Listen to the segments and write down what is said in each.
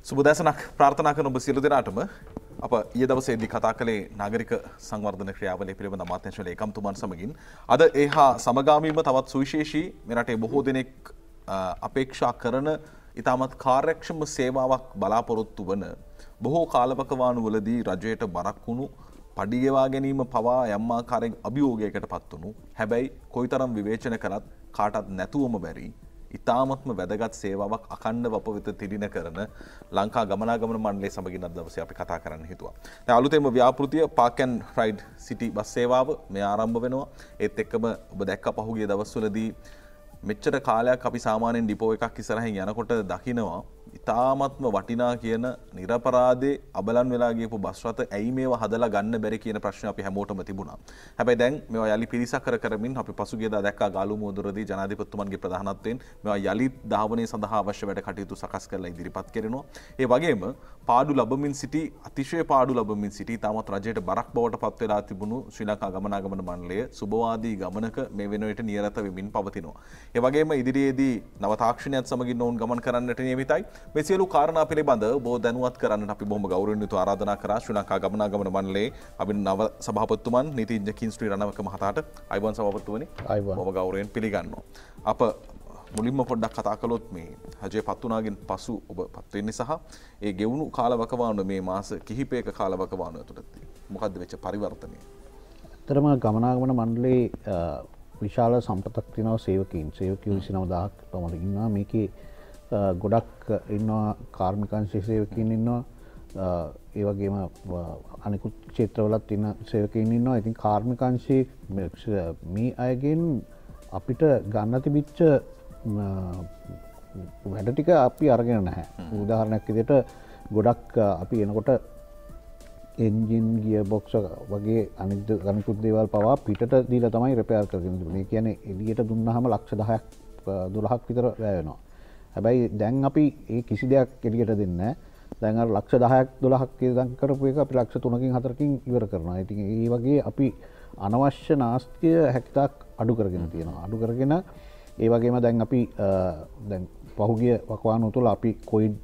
සුබදෑසනක් ප්‍රාර්ථනා කරන ඔබ සියලු දෙනාටම අප ඊයේ දවසේදී කතා කළේ නාගරික සංවර්ධන ක්‍රියාවලිය පිළිබඳ අමාත්‍යාංශ ලේකම්තුමන් සමගින් අද ඒහා සමගාමීව තවත් සුවිශේෂී මේ රටේ බොහෝ දෙනෙක් අපේක්ෂා කරන ඉතාමත් කාර්යක්ෂම සේවාවක් බලාපොරොත්තු වන බොහෝ කාලවකවානුවලදී රජයට බරක් වුණු පඩි ගෙවා ගැනීම පවා යම් ආකාරයක අභියෝගයකට පත් වුණු හැබැයි කොයිතරම් විවේචන කළත් කාටත් නැතුවම බැරි ඉතාමත්ම වැදගත් සේවාවක් අඛණ්ඩව අප වෙත තිරින කරන ලංකා ගමනාගමන මණ්ඩලය සමගින් අද දවසේ අපි කතා කරන්න හිතුවා. දැන් අලුතෙන්ම ව්‍යාපෘතිය පාක් ඇන්ඩ් රයිඩ් සිටි බස් සේවාව මේ ආරම්භ වෙනවා. ඒත් එක්කම ඔබ දැක්ක පහුගිය දවස්වලදී මෙච්චර කාලයක් අපි සාමාන්‍යයෙන් ඩිපෝ එකක් ඉස්සරහින් යනකොට දකිනවා ඉතාමත්ම වටිනා කියන නිරපරාධේ අබලන් වෙලා ගියපු බස් රථ ඇයි මේවා හදලා ගන්න බැරි කියන ප්‍රශ්න අපි හැමෝටම තිබුණා. හැබැයි දැන් මේවා යලි පිරිසක් කරමින් අපි පසුගියදා දැක්කා ගාලු මුවදොරදී ජනාධිපතිතුමන්ගේ ප්‍රධානත්වයෙන් මේවා යලි ධාවනය සඳහා අවශ්‍ය වැඩ කටයුතු සකස් කරලා ඉදිරිපත් කරනවා. ඒ වගේම පාඩු ලැබමින් සිටි අතිශය පාඩු ලැබමින් සිටි තාමත් රජයට බරක් බවට පත් වෙලා තිබුණු ශ්‍රී ලංකා ගමනාගමන මණ්ඩලය සුබවාදී ගමනක මේ වෙනුවට නිරත වෙමින් පවතිනවා. ඒ වගේම ඉදිරියේදී නව තාක්ෂණයත් සමගින් ඔවුන් ගමන් කරන්නට නියමිතයි. මේ සියලු කාරණා පිළිබඳව බොහෝ දැනුවත් කරන්නට අපි බොහොම ගෞරවයෙන් යුතුව ආරාධනා කරා ශ්‍රී ලංකා ගමනාගමන මණ්ඩලයේ අපි නව සභාපතිතුමන් නීතිඥ කින්ස්ට්‍රී රණවක මහතාට අයිබෝන් සභාපතිතුමනි බොහොම ගෞරවයෙන් පිළිගන්නවා. අප මුලින්ම පොඩ්ඩක් කතා කළොත් මේ හජේ පත් වුණාගෙන් පසු ඔබ පත් වෙන්නේ සහ ඒ ගෙවුණු කාලවකවානුව මේ මාස කිහිපයක කාලවකවානුව ඇතුළතදී මොකද්ද වෙච්ච පරිවර්තනය? ඇත්තටම ගමනාගමන මණ්ඩලයේ විශාල සම්පතක් තියෙනවා සේවකීන් 29000ක් පමණ ඉන්නවා. මේකේ ගොඩක් ඉන්නවා කාර්මිකංශ සේවකීන් ඉන්නවා. ඒ වගේම අනිකුත් ක්ෂේත්‍රවලත් ඉන්න සේවකීන් ඉන්නවා. ඉතින් කාර්මිකංශයේ මේ අයගෙන් අපිට ගන්න තිබිච්ච වැඩ ටික අපි අරගෙන නැහැ. උදාහරණයක් විදිහට ගොඩක් අපි එනකොට එන්ජින් ගියර් බොක්ස් වගේ අනිකුත් දේවල් පවා පිටට දීලා තමයි රිපෙයාර් කරගෙන තිබුණේ. ඒ කියන්නේ එළියට දුන්නාම ලක්ෂ 10ක් 12ක් විතර වැය වෙනවා. හැබැයි දැන් අපි ඒ කිසි දෙයක් එළියට දෙන්නේ නැහැ. දැන් අර ලක්ෂ 10ක් 12ක් ඉඳන් කරපු එක අපි ලක්ෂ 3කින් 4කින් ඉවර කරනවා. ඉතින් ඒ වගේ අපි අනවශ්‍ය නාස්තිය හැකිතාක් අඩු කරගෙන තියෙනවා. අඩු කරගෙන ඒ වගේම දැන් අපි දැන් පහුගිය වකවානුව තුළ අපි කොයිඩ්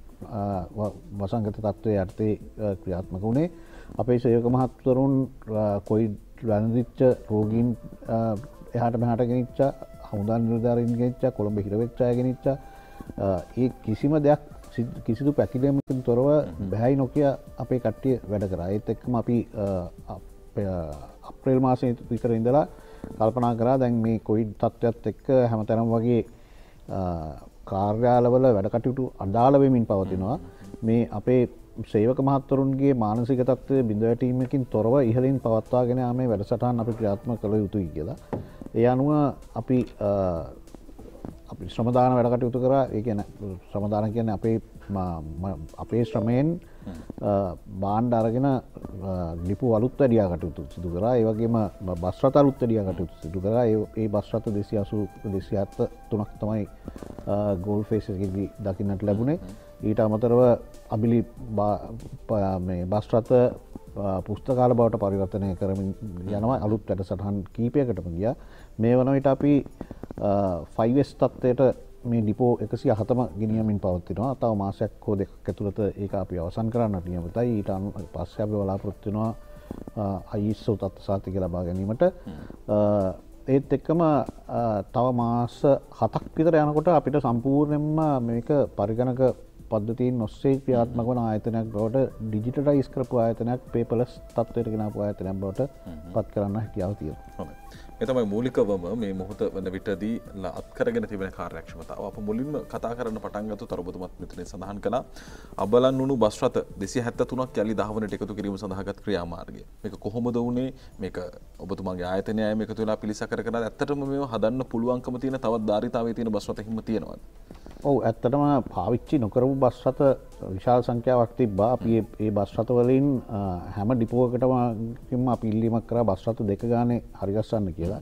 වසංගත තත්ත්වයේ යටතේ ක්‍රියාත්මක වුණේ. අපේ සේවක මහත්වරුන් කොයිඩ් වැළඳිච්ච රෝගීන් එහාට මෙහාට ගෙනිච්චා, හමුදා නිලධාරීන් ගෙනිච්චා, කොළඹ හිරවෙච්ච අය ගෙනිච්චා. ඒ කිසිම දෙයක් කිසිදු පැකිලීමකින් තොරව බැහැයි නොකිය අපේ කට්ටිය වැඩ කරා. ඒත් එක්කම අපි අප්‍රේල් මාසයේ විතර ඉඳලා කල්පනා කරා දැන් මේ කොයිඩ් තත්ත්වයත් එක්ක හැමතැනම වගේ කාර්යාලවල වැඩ කටයුතු අඩාල වෙමින් පවතිනවා. මේ අපේ සේවක මහත්වරුන්ගේ මානසික තත්ත්වය බිඳ වැටීමකින් තොරව ඉහළින් පවත්වාගෙන යාමේ වැඩසටහන් අපි ක්‍රියාත්මක කළ යුතුයි කියලා. ඒ අනුව අපි ශ්‍රමදාන වැඩ කටයුතු කරා. ඒ කියන්නේ ශ්‍රමදාන කියන්නේ අපේ ශ්‍රමයෙන් බාණ්ඩ අරගෙන ලිපු අලුත් වැඩියා කටයුතු සිදු කරා. ඒ වගේම බස් රථ අලුත් වැඩියා කටයුතු සිදු කරා. ඒ බස් රථ 283ක් තමයි ගෝල් ෆේස් එකේදී දකින්නට ලැබුණේ. ඊට අමතරව අබිලි බස් රථ පුස්තකාල බවට පරිවර්තනය කරමින් යනවා. අලුත් වැඩසටහන් කීපයකටම ගියා. මේ වන විට අපි 5S තත්ත්වයට මේ ඩිපෝ 107ම ගෙනියමින් පවතිනවා. තව මාසයක් හෝ දෙකක් ඇතුළත ඒක අපි අවසන් කරන්නට නියමිතයි. ඊට පස්සේ අපි බලාපොරොත්තු වෙනවා ISO තත්ත්ව සාතික ලබා ගැනීමට. ඒත් එක්කම තව මාස 7ක් විතර යනකොට අපිට සම්පූර්ණයෙන්ම මේක පරිගණක පද්ධතියෙන් ඔස්සේ ක්‍රියාත්මක වන ආයතනයක් බවට ඩිජිටලයිස් කරපු ආයතනයක් පේපර්ලස් තත්ත්වයට ගෙනාපු ආයතනයක් බවට පත් කරන්න හැකියාව තියෙනවා. ඒ තමයි මූලිකවම මේ මොහොත වන විටදී අත්කරගෙන තිබෙන කාර්යක්ෂමතාව. අප මුලින්ම කතා කරන්න පටන් ගත්ත තරබතුමත් මෙතනින් සඳහන් කළා අබලන් වුණු බස් රථ 273ක් යලි ධාවනයට එකතු කිරීම සඳහාගත් ක්‍රියාමාර්ගය. මේක කොහොමද වුනේ? මේක ඔබතුමාගේ ආයතනයයි මේක තුලා පිළිසකර කරලා ඇත්තටම මේව හදන්න පුළුවන්කම තියෙන තවත් ධාරිතාවයේ තියෙන බස් රථ හිම තියෙනවද? ඔව් ඇත්තටම පාවිච්චි නොකරපු බස් රථ විශාල සංඛ්‍යාවක් තිබ්බා. අපි ඒ බස් රථ වලින් හැම ඩිපෝකටම අපි ඉල්ලීමක් කරා බස් රථ දෙක ගානේ හරිගස්සන්න කියලා.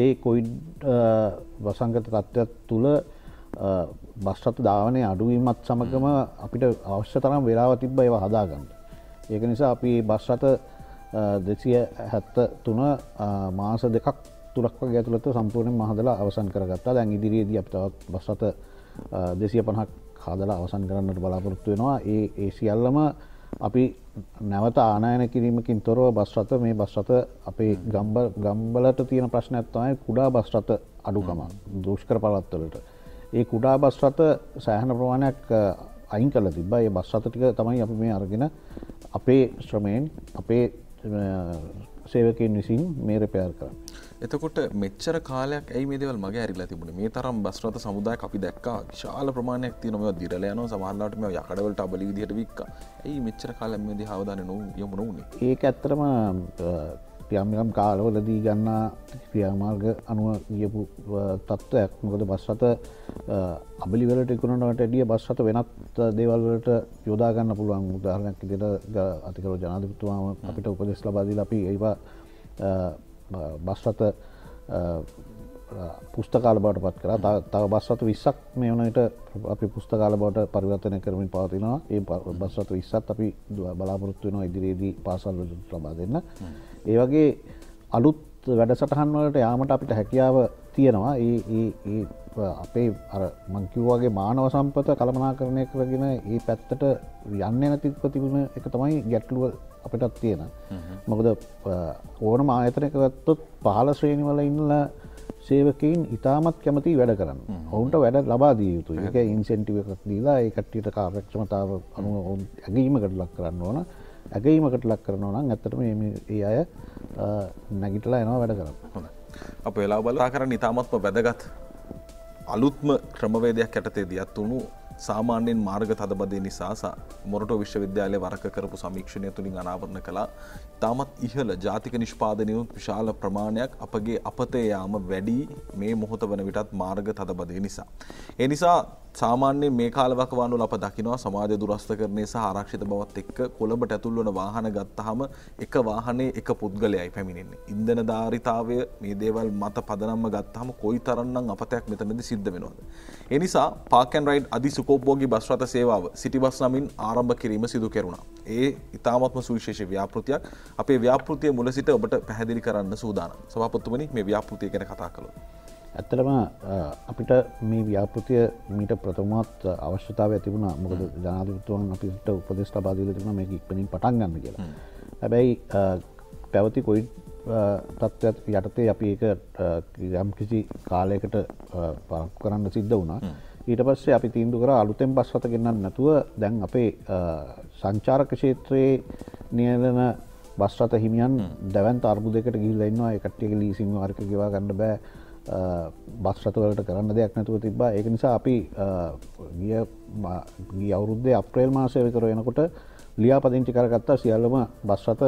ඒ කොයිඩ් වසංගත තත්ත්වයක් තුළ බස් රථ ධාවනයේ අඩුවීමත් සමගම අපිට අවශ්‍ය තරම් වේලාව තිබ්බා ඒවා හදාගන්න. ඒක නිසා අපි බස් රථ 273 මාස දෙකක් තුනක් වගේ ඇතුළත සම්පූර්ණයෙන්ම හදලා අවසන් කරගත්තා. දැන් ඉදිරියේදී අපි තවත් බස් රථ 250ක් හදලා අවසන් කරන්නට බලාපොරොත්තු වෙනවා. ඒ සියල්ලම අපි නැවත ආනයන කිරීමකින් තොරව බස් රථ මේ බස් රථ අපේ ගම්වලට තියෙන ප්‍රශ්නයක් තමයි කුඩා බස් රථ අඩුකම දුෂ්කර පළාත්වලට. ඒ කුඩා බස් රථ සෑහෙන ප්‍රමාණයක් අයින් කරලා තිබ්බා. ඒ බස් රථ ටික තමයි අපි මේ අරගෙන අපේ ශ්‍රමයෙන් අපේ සේවකයන් විසින් මේ රිපෙයාර් කරන්නේ. එතකොට මෙච්චර කාලයක් ඇයි මේ දේවල් මගේ ඇරිලා තිබුණේ? මේ තරම් බස් රථ සමුදායක් අපි දැක්කා. විශාල ප්‍රමාණයක් තියෙනවා. මේවා දිරලා යනවා. සමහරවිට මේවා යකඩවලට අබලි විදිහට වික්කා. ඇයි මෙච්චර කාලයක් මේ දිහා අවධානය යොමු නොවුනේ? ඒක ඇත්තටම යම් කාලවලදී ගන්නා ක්‍රියාමාර්ග අනුව ගියපු තත්ත්වයක්. මොකද බස් රථ අබලි වලට ඉක්ුණාට වැඩිය බස් රථ වෙනත් දේවල් වලට යොදා ගන්න පුළුවන්. උදාහරණයක් විදිහට අතිගරු ජනාධිපතිතුමාම අපිට උපදෙස් ලබා දීලා අපි ඒවා බස් රථ පුස්තකාල බවට පත් කරා. තව බස් රථ 20ක් මේ වන විට අපි පුස්තකාල බවට පරිවර්තනය කරමින් පවතිනවා. ඒ බස් රථ 20ත් අපි බලාපොරොත්තු වෙනවා ඉදිරියේදී පාසල් වලට ලබා දෙන්න. ඒ වගේ අලුත් වැඩසටහන් වලට යාමට අපිට හැකියාව තියෙනවා. ඒ අපේ අර මං කිව්වා වගේ මානව සම්පත කළමනාකරණය කරගෙන ඒ පැත්තට යන්නේ නැති තිබුණ එක තමයි ගැටලුව අපිටත් තියෙන. මොකද ඕනම ආයතනයක ගත්තොත් පහළ ශ්‍රේණිවල ඉන්න සේවකයින් ඉතාමත් කැමති වැඩ කරන්න. ඔවුන්ට වැඩ ලබා දිය යුතුයි. ඒක ඉන්සෙන්ටිව් එකක් දීලා ඒ කට්ටියට කාර්යක්ෂමතාව අනුව ඔවුන් ඇගීමකට ලක් කරන්න ඕන. ඇගීමකට ලක් කරනවා නම් ඇත්තටම මේ අය නැගිටලා එනවා වැඩ කරන්න. හොඳයි. අප වෙලාව බලා කරන්න ඉතාමත්ම වැදගත් අලුත්ම ක්‍රමවේදයක් යටතේදී අතුණු සාමාන්‍යයෙන් මාර්ග තදබදය නිසා මොරටුව විශ්වවිද්‍යාලයේ වරක කරපු සමීක්ෂණය තුලින් අනාවරණ කළා. තාමත් ඉහළ ජාතික නිෂ්පාදනයේ විශාල ප්‍රමාණයක් අපගේ අපතේ යාම වැඩි මේ මොහොත වන විටත් මාර්ග තදබදය නිසා. ඒ නිසා සාමාන්‍යයෙන් මේ කාලවකවානුවල අප දකිනවා සමාජ දුරස්ථකරණය සහ ආරක්ෂිත බවත් එක්ක කොළඹට ඇතුල් වන වාහන ගත්තාම එක වාහනේ එක පුද්ගලයයි පැමිණෙන්නේ. ඉන්ධන ධාරිතාවය මේ දේවල් මත පදනම්ම ගත්තාම කොයිතරම්නම් අපතයක් මෙතනදී සිද්ධ වෙනවද? ඒ නිසා පාක් ඇන්ඩ් රයිඩ් අධි සුකෝපභෝගී බස් රථ සේවාව සිටි බස් නමින් ආරම්භ කිරීම සිදු කෙරුණා. ඒ ඉතාමත්ම සුවිශේෂී ව්‍යාපෘතියක්. අපේ ව්‍යාපෘතිය මුල සිට ඔබට පැහැදිලි කරන්න සූදානම්. සභාපතිතුමනි මේ ව්‍යාපෘතිය ගැන කතා කළොත්. ඇත්තටම අපිට මේ ව්‍යාපෘතිය මීට ප්‍රථමවත් අවශ්‍යතාවය තිබුණා. මොකද ජනාධිපතිතුමන් අපිට උපදෙස් ලබා දීලා තිබුණා මේක ඉක්මනින් පටන් ගන්න කියලා. හැබැයි පැවති කොවිඩ් තත්ත්වයක් යටතේ අපි ඒක යම් කිසි කාලයකට පරක්කු කරන්න සිද්ධ වුණා. ඊට පස්සේ අපි තීන්දුව කරා අලුතෙන් බස් රථ ගෙන්නන්න නැතුව දැන් අපේ සංචාරක ක්ෂේත්‍රයේ නියැලෙන බස් රථ හිමියන් දැවැන්ත අර්බුදයකට ගිහිල්ලා ඉන්නවා. ඒ කට්ටියගේ ලීසින් වරක ගෙවා ගන්න බෑ. බස් රථ වලට කරන්න දෙයක් නැතුව තිබ්බා. ඒක නිසා අපි ගිය අවුරුද්දේ අප්‍රේල් මාසයේ විතර වෙනකොට ලියාපදිංචි කරගත්තා සියල්ලම බස් රථ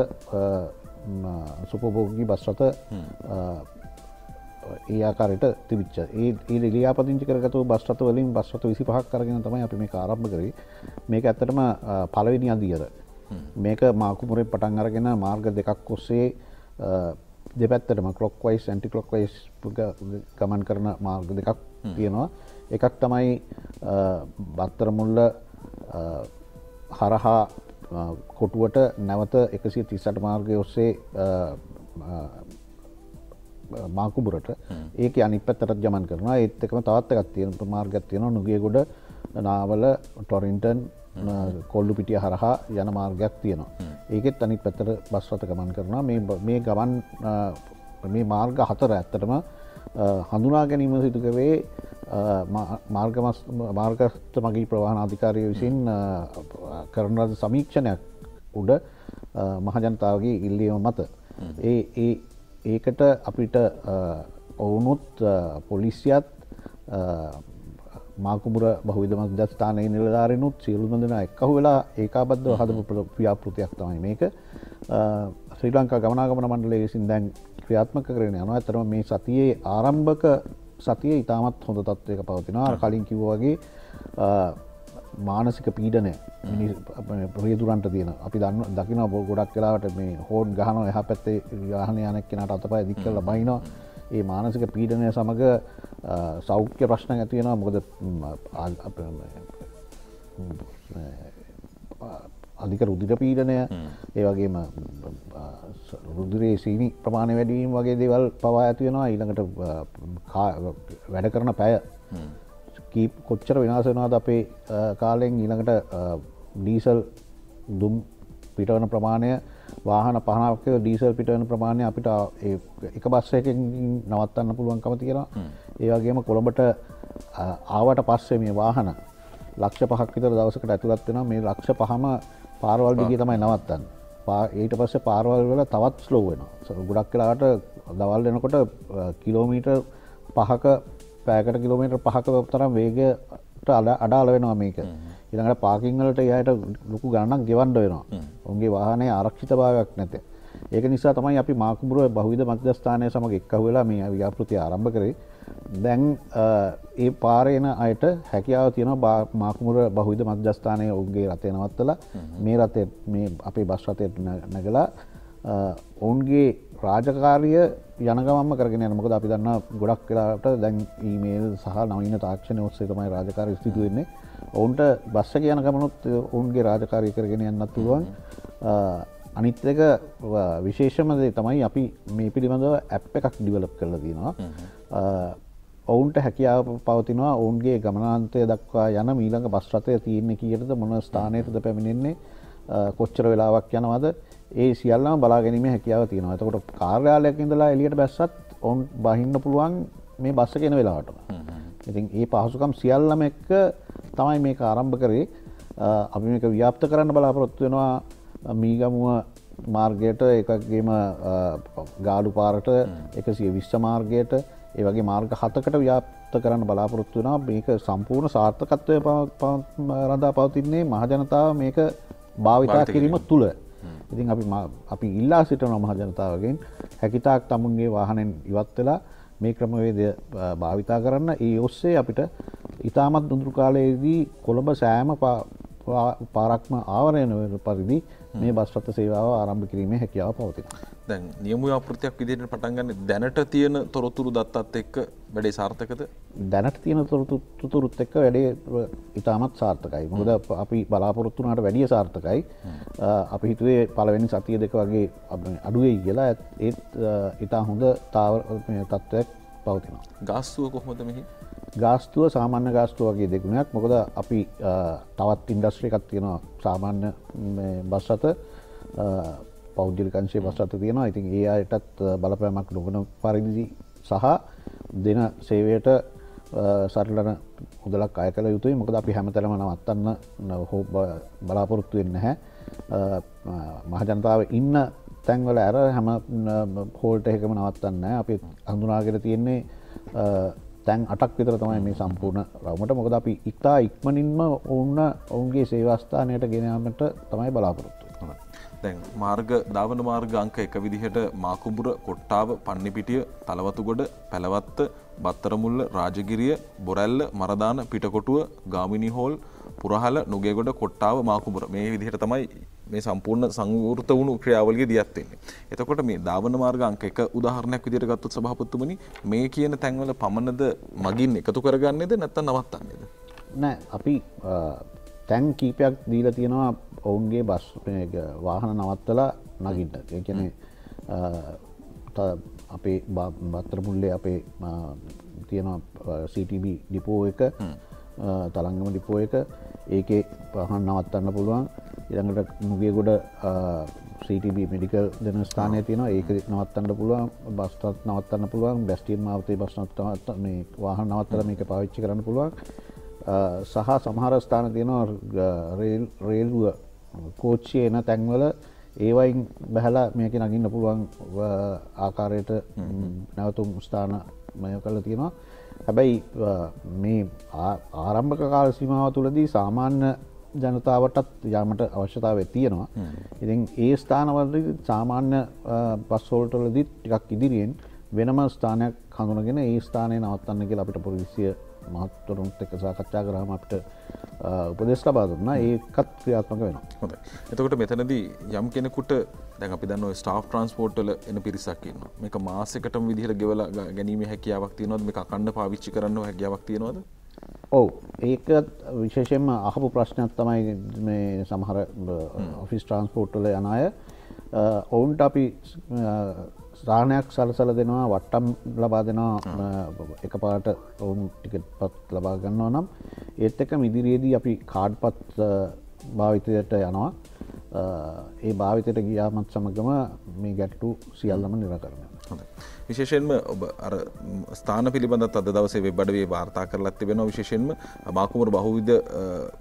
සුපභෝගී බස් රථ ඒ ආකාරයට තිබිච්ච. ඒ ලියාපදිංචි කරගත්තු බස් රථ වලින් බස් රථ 25ක් අරගෙන තමයි අපි මේක ආරම්භ කරේ. මේක ඇත්තටම පළවෙනි අදියර. මේක මාකුමුරේ පටන් අරගෙන මාර්ග දෙකක් ඔස්සේ දෙපැත්තටම ක්ලොක්වයිස් ඇන්ටි ක්ලොක්වයිස් ගමන් කරන මාර්ග දෙකක් තියෙනවා. එකක් තමයි බත්තරමුල්ල හරහා කොටුවට නැවත 138 මාර්ගය ඔස්සේ මාකුඹුරට ඒක අනිත් පැත්තට ගමන් කරනවා. ඒත් එකම තවත් එකක් තියෙන මාර්ගයක් තියෙනවා නුගේගොඩ නාවල ටොරින්ටන් කොල්ලුපිටිය හරහා යන මාර්ගයක් තියෙනවා. ඒකෙත් අනිත් පැත්තට බස් රථ ගමන් කරනවා. මේ ගමන් මේ මාර්ග හතර ඇත්තටම හඳුනා ගැනීම සිදු කරේ මාර්ගස්ථ මගී ප්‍රවාහන අධිකාරිය විසින් කරන ලද සමීක්ෂණයක් උඩ මහජනතාවගේ ඉල්ලීම මත ඒකට අපිට ඔවුනුත් පොලිසියත් මාකුඹුර බහුවිධ මධ්‍යස්ථානයේ නිලධාරීනුත් සියලුම දෙනා එක්කහු වෙලා ඒකාබද්ධව හදපු ව්‍යාපෘතියක් තමයි මේක. ශ්‍රී ලංකා ගමනාගමන මණ්ඩලය විසින් දැන් ක්‍රියාත්මක කරගෙන යනවා. ඇත්තටම මේ සතියේ ආරම්භක සතියේ ඉතාමත් හොඳ තත්ත්වයක පවතිනවා. අර කලින් කිව්වා වගේ මානසික පීඩනය රියදුරන්ට තියෙන අපි දකිනවා ගොඩක් වෙලාවට මේ හෝන් ගහනවා එහා පැත්තේ වාහනේ යන එක්කෙනාට අතපය දික් කරලා බහිනවා. ඒ මානසික පීඩනය සමග සෞඛ්‍ය ප්‍රශ්න ඇති වෙනවා. මොකද අධික රුධිර පීඩනය ඒ වගේම රුධිරයේ සීනි ප්‍රමාණය වැඩි වීම වගේ දේවල් පවා ඇති වෙනවා. ඊළඟට වැඩ කරන පැය කීප කොච්චර විනාශ වෙනවාද අපේ කාලෙන් ඊළඟට ඩීසල් දුම් පිටවන ප්‍රමාණය වාහන 5ක ඩීසල් පිටවන ප්‍රමාණය අපිට එක බස් එකකින් නවත්තන්න පුළුවන්කම තියෙනවා. ඒ වගේම කොළඹට ආවට පස්සේ මේ වාහන ලක්ෂ 5ක් විතර දවසකට ඇතුළත් වෙනවා. මේ ලක්ෂ 5ම පාරවල් දිගේ තමයි නවත්තන්නේ. ඊට පස්සේ පාරවල් වල තවත් ස්ලෝ වෙනවා. ගොඩක් වෙලාවට දවල් වෙනකොට කිලෝමීටර් 5ක පැයකට කිලෝමීටර් 5ක තරම් වේගයට අඩාල වෙනවා මේක. ඊළඟට පාකින් වලට එයාට ලොකු ගණනක් ගෙවන්න වෙනවා. උන්ගේ වාහනේ ආරක්ෂිතභාවයක් නැත. ඒක නිසා තමයි අපි මාකුඹුර බහුවිධ මධ්‍යස්ථානය සමග එක්කහුව වෙලා මේ ව්‍යාපෘතිය ආරම්භ කරේ. දැන් ඒ පාරේ යන අයට හැකියාව තියෙනවා මාකුඹුර බහුවිධ මධ්‍යස්ථානයේ ඔවුන්ගේ රථය නවත්තලා මේ රථය මේ අපේ බස් රථයට නැගලා ඔවුන්ගේ රාජකාරිය යන ගමන්ම කරගෙන යනවා. මොකද අපි දන්නවා ගොඩක් වෙලාවට දැන් ඊමේල් සහ නවීන තාක්ෂණය ඔස්සේ තමයි රාජකාරිය සිදු වෙන්නේ. ඔවුන්ට බස් එක යන ගමනොත් ඔවුන්ගේ රාජකාරිය කරගෙන යන්නත් පුළුවන්. අනිත් එක විශේෂම දේ තමයි අපි මේ පිළිබඳව ඇප් එකක් ඩිවලොප් කරලා තියෙනවා. ඔවුන්ට හැකියාව පවතිනවා ඔවුන්ගේ ගමනාන්තය දක්වා යන ඊළඟ බස් රථය තියෙන්නේ කීයටද මොන ස්ථානයටද පැමිණෙන්නේ කොච්චර වෙලාවක් යනවද ඒ සියල්ලම බලා ගැනීමේ හැකියාව තියෙනවා. එතකොට කාර්යාලයක ඉඳලා එළියට බැස්සත් ඔවුන් බහින්න පුළුවන් මේ බස් එක එන වෙලාවටම. ඉතින් මේ පහසුකම් සියල්ලම එක්ක තමයි මේක ආරම්භ කරේ. අපි මේක ව්‍යාප්ත කරන්න බලාපොරොත්තු වෙනවා මීගමුව මාර්ගයට එකගේම ගාඩු පාරට 120 මාර්ගයට ඒ වගේ මාර්ග 7කට ව්‍යාප්ත කරන්න බලාපොරොත්තු වෙනවා. මේක සම්පූර්ණ සාර්ථකත්වය රඳා පවතින්නේ මහජනතාව මේක භාවිතා කිරීම තුළ. ඉතින් අපි ඉල්ලා සිටිනවා මහජනතාවගෙන් හැකිතාක් තමුන්ගේ වාහනෙන් ඉවත් වෙලා මේ ක්‍රමවේදය භාවිතා කරන්න. ඒ ඔස්සේ අපිට ඉතාමත් දුරු කාලයේදී කොළඹ සෑම පාරක්ම ආවරණය වෙන පරිදි මේ බස් රථ සේවාව ආරම්භ කිරීමේ හැකියාව පවතිනවා. දැන් නියම ව්‍යාපෘතියක් විදිහට පටන් ගන්න දැනට තියෙන තොරතුරු දත්තත් එක්ක වැඩේ සාර්ථකද? දැනට තියෙන තොරතුරුත් එක්ක වැඩේ ඉතාමත් සාර්ථකයි. මොකද අපි බලාපොරොත්තු වුණාට වැඩිය සාර්ථකයි. අපි හිතුවේ පළවෙනි සතිය දෙක වගේ අඩු වෙයි කියලා. ඒත් ඉතා හොඳ තත්ත්වයක් පවතිනවා. ගාස්තුව කොහොමද මෙහි? ගාස්තුව සාමාන්‍ය ගාස්තුව වගේ දෙගුණයක්. මොකද අපි තවත් ඉන්ඩස්ට්‍රි එකක් තියෙනවා සාමාන්‍ය බස් රථ පෞද්ගලික අංශයේ බස් රථ තියෙනවා. ඉතින් ඒ අයටත් බලපෑමක් නොවන පරිදි සහ දෙන සේවයට සරලන මුදලක් අය කළ යුතුයි. මොකද අපි හැමතැනම නවත්තන්න බලාපොරොත්තු වෙන්නේ නැහැ. මහජනතාව ඉන්න තැන්වල ඇර හැම හෝල්ට එකම නවත්තන්න නැහැ. අපි හඳුනාගෙන තියෙන්නේ තැන් 8ක් විතර තමයි මේ සම්පූර්ණ රවුමට. මොකද අපි ඉතා ඉක්මනින්ම ඔවුන්ගේ සේවාස්ථානයට ගෙන යාමට තමයි බලාපොරොත්තු වෙන්නේ. දැන් ධාවන මාර්ග අංක 1 විදිහට මාකුඹුර, කොට්ටාව, පන්නිපිටිය, තලවතුගොඩ, පැලවත්ත, බත්තරමුල්ල, රාජගිරිය, බොරැල්ල, මරදාන, පිටකොටුව, ගාමිණී හෝල්, පුරහල, නුගේගොඩ, කොට්ටාව, මාකුඹුර මේ විදිහට තමයි මේ සම්පූර්ණ සංවෘත වුණු ක්‍රියාවලිය දියත් වෙන්නේ. එතකොට මේ ධාවන මාර්ග අංක 1 උදාහරණයක් විදිහට ගත්තොත් සභාපතිතුමනි මේ කියන තැන්වල පමණද මගින් එකතු කරගන්නේද නැත්නම් නවත්තන්නේද? නෑ අපි තැන් කීපයක් දීලා තියෙනවා ඔවුන්ගේ බස් වාහන නවත්තලා නගින්න. ඒ කියන්නේ අපේ බත්තරමුල්ලේ අපේ තියෙනවා CTB ඩිපෝ එක තලංගම ඩිපෝ එක ඒකේ වාහන නවත්තන්න පුළුවන්. ඊළඟට නුගේගොඩ CTB මෙඩිකල් දෙන ස්ථානය තියෙනවා ඒක නවත්තන්න පුළුවන්. බස් නවත්තන්න පුළුවන්. බැස්ටියන් මාවතේ බස් මේ වාහන නවත්තලා මේක පාවිච්චි කරන්න පුළුවන්. සහ සමහර ස්ථාන තියෙනවා රේල්ුව කෝච්චිය එන තැන්වල ඒවයින් බැහලා මේක නගින්න පුළුවන් ආකාරයට නැවතුම් ස්ථාන මය කරලා තියෙනවා. හැබැයි මේ ආරම්භක කාල සීමාව තුළදී සාමාන්‍ය ජනතාවටත් යාමට අවශ්‍යතාවය තියෙනවා. ඉතින් ඒ ස්ථානවලදී සාමාන්‍ය බස් වලටදී ටිකක් ඉදිරියෙන් වෙනම ස්ථානයක් හඳුනගෙන ඒ ස්ථානයේ නවත්තන්න කියලා අපිට පොලිසිය මහත්වරුන්ත් එක්ක සාකච්ඡා කරාම අපිට උපදෙස් ලබා දුන්නා. ඒකත් ක්‍රියාත්මක වෙනවා. හොඳයි. එතකොට මෙතනදී යම් කෙනෙකුට දැන් අපි දන්නවා ස්ටාෆ් ට්‍රාන්ස්පෝර්ට් වල එන පිරිසක් ඉන්නවා. මේක මාසෙකටම විදිහට ගෙවලා ගැනීමේ හැකියාවක් තියෙනවද? මේක අකණ්ඩ පාවිච්චි කරන්න හැකියාවක් තියෙනවද? ඔව්. ඒක විශේෂයෙන්ම අහපු ප්‍රශ්නයක් තමයි මේ සමහර ඔෆිස් ට්‍රාන්ස්පෝර්ට් වල යන අය ඔවුන්ට අපි ස්ථානයක් සලසල දෙනවා වට්ටම් ලබා දෙනවා එකපාරට ඔවුන් ටිකට් පත් ලබා ගන්නවා නම් ඒත් එක්කම ඉදිරියේදී අපි කාඩ් පත් භාවිතයට යනවා ඒ භාවිතයට ගියාමත් සමගම මේ ගැටලු සියල්ලම නිරාකරණය වෙනවා. විශේෂයෙන්ම ඔබ අර ස්ථාන පිළිබඳත් අද දවසේ වෙබ් අඩවියේ වාර්තා කරලා තිබෙනවා. විශේෂයෙන්ම මාකුමර බහුවිධ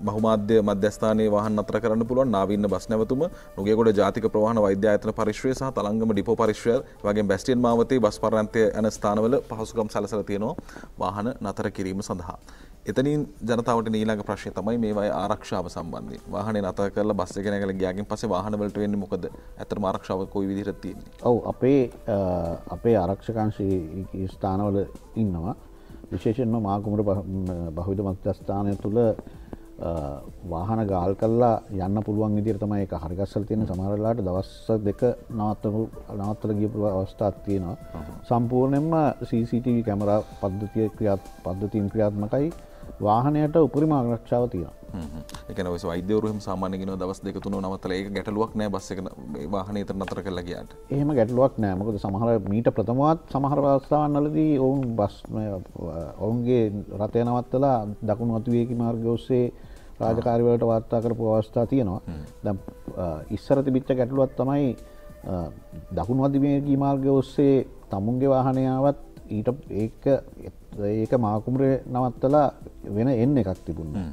බහුමාධ්‍ය මධ්‍යස්ථානයේ වාහන නතර කරන්න පුළුවන් නාවින්න බස් නැවතුම නුගේගොඩ ජාතික ප්‍රවාහන වෛද්‍ය ආයතන පරිශ්‍රය සහ තලංගම ඩිපෝ පරිශ්‍රය වගේම බැස්ටියන් මාවතේ බස් පරාන්තය යන ස්ථානවල පහසුකම් සැලසලා තියෙනවා වාහන නතර කිරීම සඳහා. එතනින් ජනතාවට ඊළඟ ප්‍රශ්නය තමයි මේවායේ ආරක්ෂාව සම්බන්ධයෙන්. වාහනේ නතර කරලා බස් එක නැගලා ගියාගෙන් පස්සේ වාහන වලට වෙන්නේ මොකද? ඇත්තටම ආරක්ෂාව කොයි විදිහටද තියෙන්නේ? ඔව් අපේ ආරක්ෂකංශයේ ස්ථානවල ඉන්නවා. විශේෂයෙන්ම මාකුමර බහුවිධ මධ්‍යස්ථානය තුළ වාහන ගාල් කළා යන්න පුළුවන් විදිහට තමයි ඒක හරිගස්සලා තියෙන. සමහර වෙලාවට දවස් දෙක නවත්තලා ගියපු අවස්ථාවක් තියෙනවා. සම්පූර්ණයෙන්ම CCTV කැමරා පද්ධතියෙන් ක්‍රියාත්මකයි. වාහනයට උපරිම ආරක්ෂාව තියෙනවා. ඒ කියන්නේ ඔය වෛද්‍යවරු එහෙම සාමාන්‍යයෙන් කියනවා දවස් දෙක තුන නවත්තලා ඒක ගැටලුවක් නෑ බස් එක වාහනේ නතර කරලා ගියාට. එහෙම ගැටලුවක් නෑ. මොකද සමහර මීට ප්‍රථමවත් සමහර අවස්ථාවන්වලදී ඔවුන් බස් ඔවුන්ගේ රථය නවත්තලා දකුණු අතුවේකි මාර්ගය ඔස්සේ රාජකාරි වලට වාර්තා කරපු අවස්ථා තියෙනවා. දැන් ඉස්සර තිබිච්ච ගැටලුවක් තමයි දකුණු අධිවේගී මාර්ගය ඔස්සේ තමුන්ගේ වාහනය ආවත් ඊට ඒක මාකුමරේ නවත්තලා වෙන එන්න එකක් තිබුණා.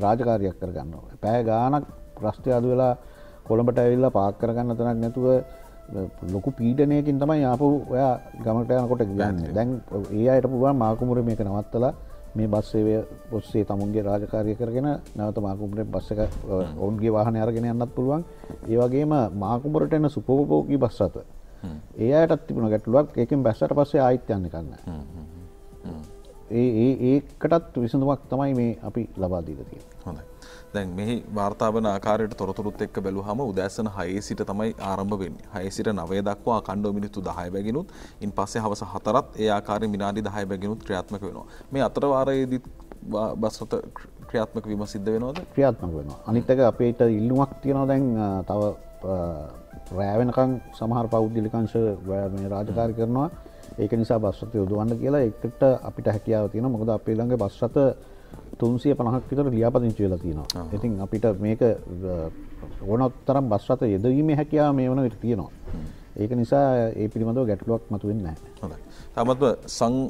රාජකාරියක් කරගන්නවා. පැය ගාණක් රස්ತೆ අඩු වෙලා කොළඹට ඇවිල්ලා පාක් කරගන්න තැනක් නැතුව ලොකු පීඩනයකින් තමයි ආපහු ඔයා ගමකට යනකොට යන්නේ. දැන් ඒ අයට පුළුවන් මාකුමරේ මේක නවත්තලා මේ බස් සේවය ඔස්සේ තමුන්ගේ රාජකාරිය කරගෙන නැවත මාකුමරේ බස් එක ඔවුන්ගේ වාහනේ අරගෙන යන්නත් පුළුවන්. ඒ වගේම මාකුමරට එන සුපෝපභෝගී බස් රථ ඒ අයටත් තිබුණ ගැටලුවක්. ඒකෙන් බැස්සට පස්සේ ආයිත් යන්න කන්න. ඒකටත් විසඳුමක් තමයි මේ අපි ලබා දීලා තියෙන්නේ. හොඳයි. දැන් මෙහි වාර්තා වන ආකාරයට තොරතුරුත් එක්ක බැලුවහම උදෑසන 6 සිට තමයි ආරම්භ වෙන්නේ. 6 සිට 9 දක්වා අඛණ්ඩව මිනිත්තු 10 බැගිනුත් ඉන් පස්සේ හවස 4ත් ඒ ආකාරයෙන් විනාඩි 10 බැගිනුත් ක්‍රියාත්මක වෙනවා. මේ අතර වාරයේදී බස් රථ ක්‍රියාත්මක වීම සිද්ධ වෙනවද? ක්‍රියාත්මක වෙනවා. අනිත් එක අපේට ඉල්ලුමක් තියෙනවා දැන් තව රෑ වෙනකන් සමහර පෞද්ගලිකංශ මේ රාජකාරී කරනවා. ඒක නිසා බස් රථ යොදවන්න කියලා එකට අපිට හැකියාව තියෙනවා. මොකද අපේ ළඟ බස් රථ 350ක් විතර ලියාපදිංචි වෙලා තියෙනවා. ඉතින් අපිට මේක ඕනත් තරම් බස් රථ යෙදවීමේ හැකියාව මේ වන විට තියෙනවා. ඒක නිසා ඒ පිළිබඳව ගැටලුවක් මතුවෙන්නේ නැහැ. හොඳයි. තාමත්ම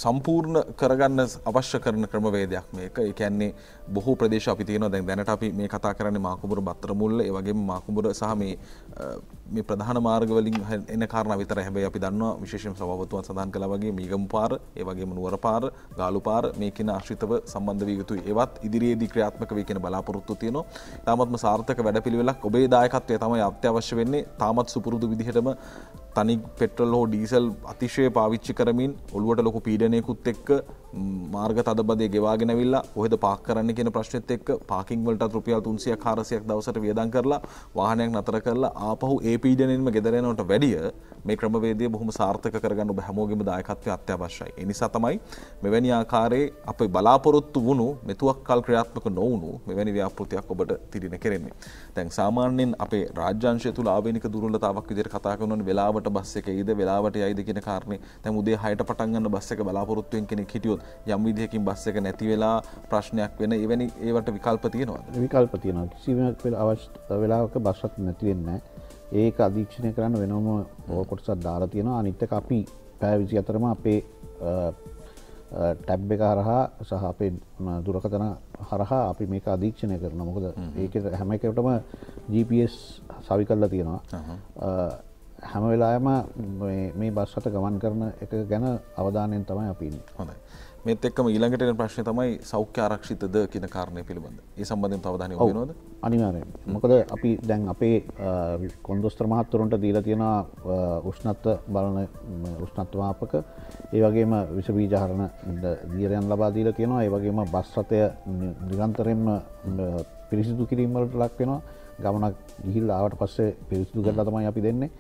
සම්පූර්ණ කරගන්න අවශ්‍ය කරන ක්‍රමවේදයක් මේක. ඒ කියන්නේ බොහෝ ප්‍රදේශ අපි තියෙනවා. දැන් දැනට අපි මේ කතා කරන්නේ මාකුඹුර බත්තරමුල්ල, ඒ වගේම මාකුඹුර සහ මේ ප්‍රධාන මාර්ග වලින් එන කාරණා විතරයි. හැබැයි අපි දන්නවා විශේෂයෙන්ම සභාපතිතුමා සඳහන් කළා වගේ මීගමු පාර, ඒ වගේම නුවර පාර, ගාලු පාර මේ කින ආශ්‍රිතව සම්බන්ධ විය යුතුයි. ඒවත් ඉදිරියේදී ක්‍රියාත්මක වේ කියන බලාපොරොත්තු තියෙනවා. තාමත්ම සාර්ථක වැඩපිළිවෙලක් ඔබේ දායකත්වය තමයි අත්‍යවශ්‍ය වෙන්නේ. තාමත් සුපුරුදු විදිහටම තනි පෙට්‍රල් හෝ ඩීසල් අතිශය පාවිච්චි කරමින් ඔළුවට ලොකු පීඩනයකුත් එක්ක මාර්ග තදබදේ ගෙවාගෙන ඇවිල්ලා කොහෙද පාක් කරන්න කියන ප්‍රශ්නෙත් එක්ක පාකින් වලටත් රුපියල් 300ක් 400ක් දවසට වියදම් කරලා වාහනයක් නතර කරලා ආපහු ඒ පීඩනෙන්ම ගෙදර යනවට වැඩිය මේ ක්‍රමවේදය බොහොම සාර්ථක කරගන්න ඔබ හැමෝගෙම දායකත්වය අත්‍යවශ්‍යයි. ඒ නිසා තමයි මෙවැනි ආකාරයේ අපේ බලාපොරොත්තු වුණු මෙතුවක් කල් ක්‍රියාත්මක නොවුණු මෙවැනි ව්‍යාපෘතියක් ඔබට තිරින කෙරෙන්නේ. දැන් සාමාන්‍යයෙන් අපේ රාජ්‍යාංශය තුල ආවේනික දුර්වලතාවක් විදිහට කතා කරනවනේ වෙලාවට බස් එක එයිද වෙලාවට යයිද කියන කාරණේ. දැන් උදේ 6ට පටන් ගන්න බස් එක බලාපොරොත්තු වෙන කෙනෙක් හිටියොත් යම් විදිහකින් බස් එක නැති වෙලා ප්‍රශ්නයක් වෙන එවැනි ඒවට විකල්ප තියෙනවද? විකල්ප තියෙනවා. කිසිම වෙලාවක බස් රථ නැති වෙන්නේ නැහැ. ඒක අධීක්ෂණය කරන්න වෙනම කොටසක් දාලා තියෙනවා. අනිත් එක අපි පැය 24ම අපේ ටැබ් එක හරහා සහ අපේ දුරකථන හරහා අපි මේක අධීක්ෂණය කරනවා. මොකද ඒක හැම එකකටම GPS සවි කරලා තියෙනවා. හැම වෙලාවෙම මේ බස් රථ ගමන් කරන එක ගැන අවධානයෙන් තමයි අපි ඉන්නේ. හොඳයි. මේත් එක්කම ඊළඟට එන ප්‍රශ්නේ තමයි සෞඛ්‍ය ආරක්ෂිතද කියන කාරණය පිළිබඳ. ඒ සම්බන්ධයෙන් තව අවධානය යොමු වෙනවද? අනිවාර්යයෙන්. මොකද අපි දැන් අපේ කොන්දොස්තර මහත්වරුන්ට දීලා තියෙනවා උෂ්ණත්ව බලන උෂ්ණත්ව මාපක. ඒ වගේම විස බීජ හරන දියරයන් ලබා දීලා තියෙනවා. ඒ වගේම බස් රථය නිරන්තරයෙන්ම පිරිසිදු කිරීම වලට ලක් වෙනවා. ගමනක් ගිහිල්ලා ආවට පස්සේ පිරිසිදු කරලා තමයි අපි දෙන්නේ.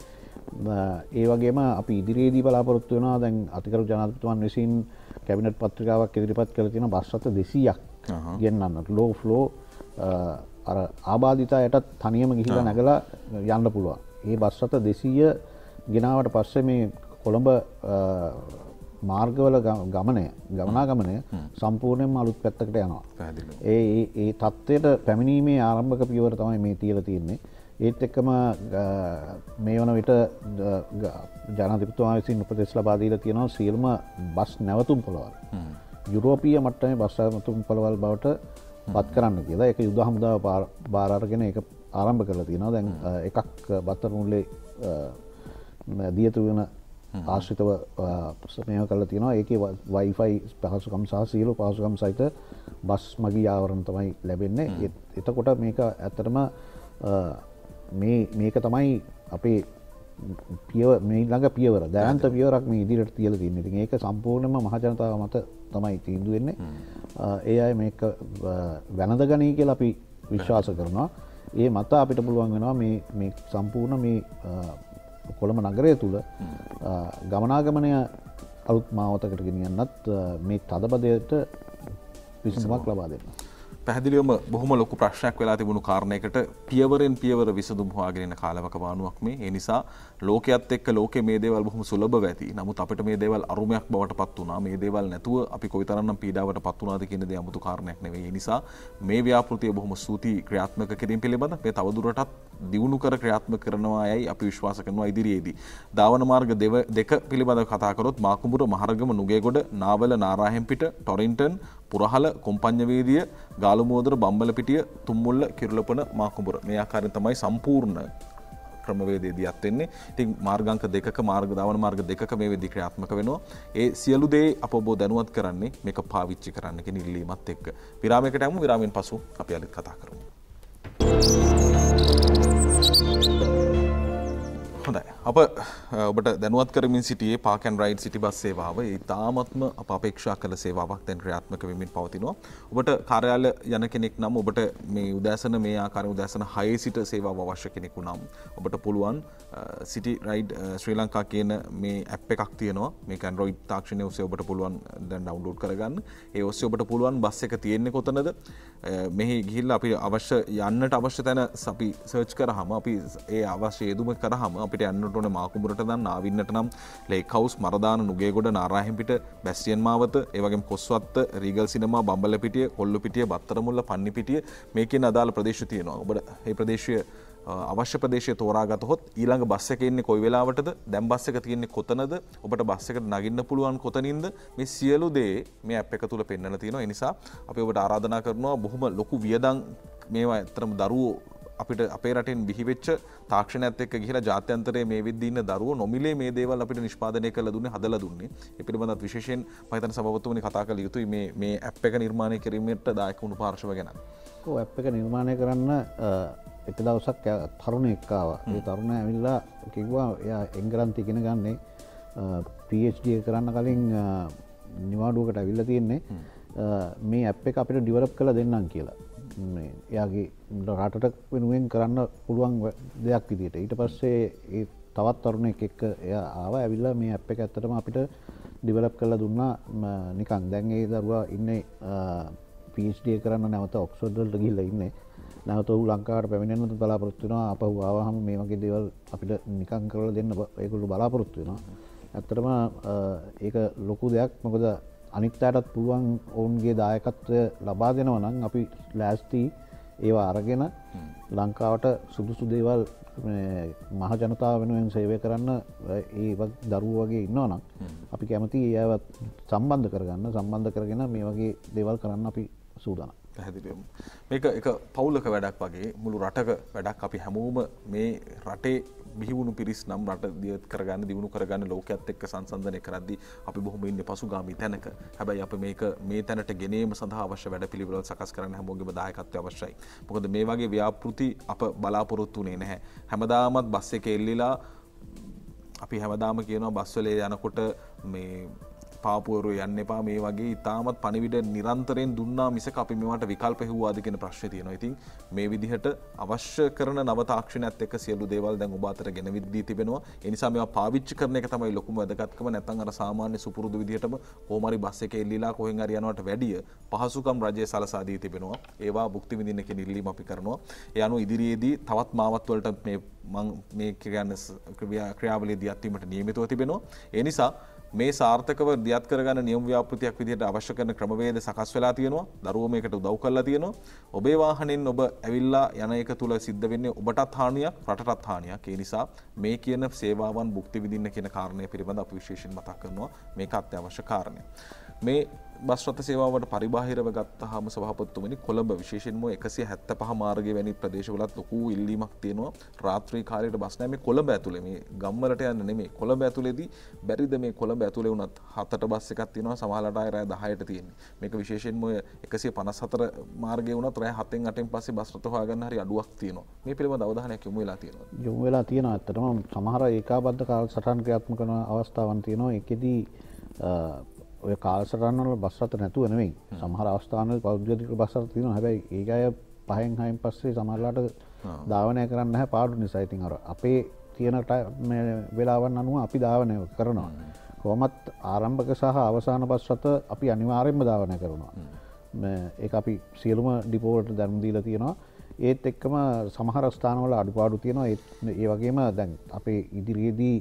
ඒ වගේම අපි ඉදිරියේදී බලාපොරොත්තු වෙනවා දැන් අතිගරු ජනාධිපතිතුමන් විසින් කැබිනට් පත්‍රිකාවක් ඉදිරිපත් කරලා තියෙන බස් රථ 200ක් ගෙන්නන්නට ලෝ ෆ්ලෝ අර ආබාධිතයටත් තනියම ගිහිල්ලා නැගලා යන්න පුළුවන්. මේ බස් රථ 200 ගෙනාවට පස්සේ මේ කොළඹ මාර්ගවල ගමනාගමනය සම්පූර්ණයෙන්ම අලුත් පැත්තකට යනවා. ඒ තත්ත්වයට පැමිණීමේ ආරම්භක පියවර තමයි මේ තියලා තියෙන්නේ. ඒත් එක්කම මේ වන විට ජනාධිපතිතුමා විසින් උපදෙස් ලබා දීලා තියෙනවා සියලුම බස් නැවතුම් පොළවල් යුරෝපීය මට්ටමේ බස් නැවතුම් පොළවල් බවට පත් කරන්න කියලා. ඒක යුද හමුදාව බාර අරගෙන ඒක ආරම්භ කරලා තියෙනවා. දැන් එකක් බත්තරමුල්ලේ දියතු වෙන ආශ්‍රිතව මේව කරලා තියෙනවා. ඒකේ Wi-Fi පහසුකම් සහ සියලු පහසුකම් සහිත බස් මගී ආවරණ තමයි ලැබෙන්නේ. එතකොට මේක ඇත්තටම මේක තමයි අපේ මේ ළඟ පියවර දෑන්ත පියවරක් මේ ඉදිරියට තියලා තියෙන්නේ. ඉතින් ඒක සම්පූර්ණයෙන්ම මහ ජනතාව මත තමයි තීන්දුව වෙන්නේ. ඒ අය මේක වැළඳ ගනී කියලා අපි විශ්වාස කරනවා. ඒ මත අපිට පුළුවන් වෙනවා මේ සම්පූර්ණ මේ කොළඹ නගරය තුළ ගමනාගමනය අලුත් මාවතකට ගෙනියන්නත් මේ තදබදයට විසඳුමක් ලබා දෙන්න. පැහැදිලිවම බොහොම ලොකු ප්‍රශ්නයක් වෙලා තිබුණු කාරණයකට පියවරෙන් පියවර විසඳුම් හොයාගෙන යන කාලවකවානුවක් මේ. ඒ නිසා ලෝකයේත් එක්ක ලෝකයේ මේ දේවල් බොහොම සුලභව ඇති. නමුත් අපිට මේ දේවල් අරුමයක් බවට පත් වුණා. මේ දේවල් නැතුව අපි කොයිතරම්නම් පීඩාවට පත් වුණාද කියන දේ 아무තු කාරණයක් නෙවෙයි. ඒ නිසා මේ ව්‍යාපෘතිය බොහොම සූති ක්‍රියාත්මක කිරීම පිළිබඳ මේ තවදුරටත් දියුණු කර ක්‍රියාත්මක කරනවා යයි අපි විශ්වාස කරනවා ඉදිරියේදී. ධාවන මාර්ග දෙක පිළිබඳව කතා කරොත් මාකුඹුර, මහරගම, නුගේගොඩ, නාවල, නාරාහෙම්පිට, ටොරින්ටන්, පුරහල, කොම්පඤ්ඤවේදිය, ගාලුමුවදර, බම්බලපිටිය, තුම්මුල්ල, කිරුළපන, මාකුඹුර මේ ආකාරයෙන් තමයි සම්පූර්ණ ක්‍රමවේදය දියත් වෙන්නේ. ඉතින් මාර්ගාංක දෙකක ධාවන මාර්ග දෙකක මේ වෙදි ක්‍රියාත්මක වෙනවා. ඒ සියලු දේ අප ඔබ දැනුවත් කරන්නේ මේක පාවිච්චි කරන්න කියන ඉල්ලීමත් එක්ක. විරාමයකට යමු. විරාමයෙන් පසු අපි අලුත් කතා කරමු. හොඳයි. අප ඔබට දැනුවත් කරමින් සිටියේ පාක් ඇන්ඩ් රයිඩ් සිටි බස් සේවාව. ඒ තාමත්ම අප අපේක්ෂා කළ සේවාවක් දැන් ක්‍රියාත්මක වෙමින් පවතිනවා. ඔබට කාර්යාලය යන කෙනෙක් නම් ඔබට මේ උදෑසන මේ ආකාරයෙන් උදෑසන 6 සිට සේවාව අවශ්‍ය කෙනෙකු නම් ඔබට පුළුවන් සිටි රයිඩ් ශ්‍රී ලංකා කියන මේ ඇප් එකක් තියෙනවා. මේක Android තාක්ෂණය ඔස්සේ ඔබට පුළුවන් දැන් ඩවුන්ලෝඩ් කරගන්න. ඒ ඔස්සේ ඔබට පුළුවන් බස් එක තියෙන්නේ කොතනද? මෙහි ගිහිල්ලා අපි අවශ්‍ය යන්නට අවශ්‍ය තැන අපි සර්ච් කරාම අපි ඒ අවශ්‍ය යෙදුම කරාම අපිට යන්නට ඕනේ මාකුඹුරට නම් නාවින්නට නම් ලේක් හවුස්, මරදාන, නුගේගොඩ, නාරාහෙම්පිට, බැස්ටියන් මාවත, ඒ වගේම කොස්වත්ත, රීගල් සිනමා, බම්බලපිටිය, කොල්ලුපිටිය, බත්තරමුල්ල, පන්නිපිටිය මේ කියන අදාළ ප්‍රදේශ තියෙනවා. ඔබට මේ ප්‍රදේශය අවශ්‍ය ප්‍රදේශය තෝරාගතහොත් ඊළඟ බස් එක එන්නේ කොයි වෙලාවටද, දැන් බස් එක තියෙන්නේ කොතනද, ඔබට බස් එකට නගින්න පුළුවන් කොතනින්ද, මේ සියලු දේ මේ ඇප් එක තුල පෙන්වලා තියෙනවා. ඒ නිසා අපි ඔබට ආරාධනා කරනවා බොහොම ලොකු වියදම් මේවා ඇත්තටම දරුවෝ අපිට අපේ රටෙන් බිහිවෙච්ච තාක්ෂණයත් එක්ක ගිහිලා ජාත්‍යන්තරයේ මේ වෙද්දී ඉන්න දරුවෝ නොමිලේ මේ දේවල් අපිට නිෂ්පාදනය කරලා දුන්නේ, හදලා දුන්නේ. ඒ පිළිබඳව විශේෂයෙන් මම හිතන සභාපතිතුමනි කතා කළ යුතුයි මේ ඇප් එක නිර්මාණය කිරීමට දායක වුණු පාර්ශව ගැන. ඔව් ඇප් එක නිර්මාණය කරන්න එක දවසක් තරුණයෙක් ආවා. ඒ තරුණයා ඇවිල්ලා කිව්වා එයා එංගලන්තේ ඉගෙන ගන්නේ PhD කරන්න කලින් නිවාඩුවකට ඇවිල්ලා තියෙන්නේ. මේ ඇප් එක අපිට ඩිවෙලොප් කරලා දෙන්නම් කියලා. එයාගේ රටට වෙනුවෙන් කරන්න පුළුවන් දෙයක් විදිහට. ඊට පස්සේ ඒ තවත් තරුණයෙක් එක්ක එයා ආවා. ඇවිල්ලා මේ ඇප් එක ඇත්තටම අපිට ඩිවෙලොප් කරලා දුන්නා නිකන්. දැන් ඒ දරුවා ඉන්නේ PhD කරන්න නැවත ඔක්ස්ෆර්ඩ් වලට ගිහිල්ලා ඉන්නේ. නැවත ඔහු ලංකාවට පැමිණෙන්නත් බලාපොරොත්තු වෙනවා. ආපහු ආවහම මේ වගේ දේවල් අපිට නිකන් කරලා දෙන්න ඒගොල්ලෝ බලාපොරොත්තු වෙනවා. ඇත්තටම ඒක ලොකු දෙයක්. මොකද අනිත් අයටත් පුළුවන් ඔවුන්ගේ දායකත්වය ලබා දෙනවා නම් අපි ලෑස්ති ඒවා අරගෙන ලංකාවට සුදුසු දේවල් මහ ජනතාව වෙනුවෙන් සේවය කරන්න ඒ දරුවෝ වගේ ඉන්නවා නම් අපි කැමති ඒවත් සම්බන්ධ කරගෙන මේ වගේ දේවල් කරන්න අපි සූදානම්. පැහැදිලිවම මේක එක පවුලක වැඩක් වගේ මුළු රටක වැඩක්. අපි හැමෝම මේ රටේ බිහිවුණු පිරිස් නම් රට දියුණු කරගන්න ලෝකයේත් එක්ක සංසන්දනය කරද්දී අපි බොහොම ඉන්නේ පසුගාමී තැනක. හැබැයි අපි මේක මේ තැනට ගෙනීම සඳහා අවශ්‍ය වැඩපිළිවෙළ සකස් කරන්න හැමෝගෙම දායකත්වය අවශ්‍යයි. මොකද මේ වගේ ව්‍යාපෘති අප බලාපොරොත්තු වෙන්නේ නැහැ. හැමදාමත් බස් එකේ එල්ලිලා අපි හැමදාම කියනවා බස් වල යනකොට මේ පාපුවරු යන්න එපා මේ වගේ ඉතාමත් පණිවිඩ නිරන්තරයෙන් දුන්නා මිසක අපි මේවට විකල්ප හෙව්වාද කියන ප්‍රශ්නේ තියෙනවා. ඉතින් මේ විදිහට අවශ්‍ය කරන නව තාක්ෂණයත් එක්ක සියලු දේවල් දැන් ඔබ අතර ගෙනවිත් දී තිබෙනවා. ඒ නිසා මේවා පාවිච්චි කරන එක තමයි ලොකුම වැදගත්කම. නැත්නම් අර සාමාන්‍ය සුපුරුදු විදිහටම කොහොම හරි බස් එකේ එල්ලීලා කොහෙන් හරි යනවට වැඩිය පහසුකම් රජය සලසා දී තිබෙනවා. ඒවා භුක්ති විඳින්න කියන ඉල්ලීම අපි කරනවා. ඒ අනුව ඉදිරියේදී තවත් මාවත් වලට මේ ක්‍රියාවලිය දියත් වීමට නියමිතව තිබෙනවා. ඒ නිසා මේ සාර්ථකව දියත් කරගන්න නියම ව්‍යාපෘතියක් විදිහට අවශ්‍ය කරන ක්‍රමවේද සකස් වෙලා තියෙනවා. දරුවෝ මේකට උදව් කරලා තියෙනවා. ඔබේ වාහනෙන් ඔබ ඇවිල්ලා යන එක තුල සිද්ධ වෙන්නේ ඔබටත් හානියක්, රටටත් හානියක්. ඒ නිසා මේ කියන සේවාවන් භුක්ති විඳින්න කියන කාරණය පිළිබඳව අපි විශේෂයෙන් මතක් කරනවා. මේක අත්‍යවශ්‍ය කාරණය. මේ බස් රථ සේවාවට පරිබාහිරව ගත්තාම සභාපතිතුමනි කොළඹ විශේෂයෙන්ම 175 මාර්ගයේ වැනි ප්‍රදේශවලත් ලොකු ඉල්ලීමක් තියෙනවා. රාත්‍රී කාලයට බස් නැහැ මේ කොළඹ ඇතුලේ මේ ගම්වලට යන්න නෙමෙයි. කොළඹ ඇතුලේදී බැරිද මේ කොළඹ ඇතුලේ වුණත් 7ට බස් එකක් තියෙනවා සමහරවිට අය රෑ 10ට තියෙන්නේ. මේක විශේෂයෙන්ම 154 මාර්ගයේ වුණත් රෑ 7න් 8න් පස්සේ බස් රථ හොයාගන්න හරි අඩුවක් තියෙනවා. මේ පිළිබඳ අවධානයක් යොමු වෙලා තියෙනවා. යොමු වෙලා තියෙනවා. ඇත්තටම සමහර ඒකාබද්ධ කාලසටහන් ක්‍රියාත්මක කරන අවස්ථාවන් තියෙනවා. ඒකෙදී ඔය කාලසටහන් වල බස් රථ නැතුව නෙවෙයි. සමහර අවස්ථාවල පෞද්ගලික බස් රථ තියෙනවා. හැබැයි ඒක අය 5න් 6න් පස්සේ සමහරලාට ධාවනය කරන්න නැහැ පාඩු නිසා. ඉතින් අර අපේ තියෙන වෙලාවන් අනුව අපි ධාවනය කරනවා. කොහොමත් ආරම්භක සහ අවසාන බස් රථ අපි අනිවාර්යයෙන්ම ධාවනය කරනවා. ඒක අපි සියලුම ඩිපෝ වලට දැනුම් දීලා තියෙනවා. ඒත් එක්කම සමහර ස්ථානවල අඩුපාඩු තියෙනවා. ඒ වගේම දැන් අපේ ඉදිරියේදී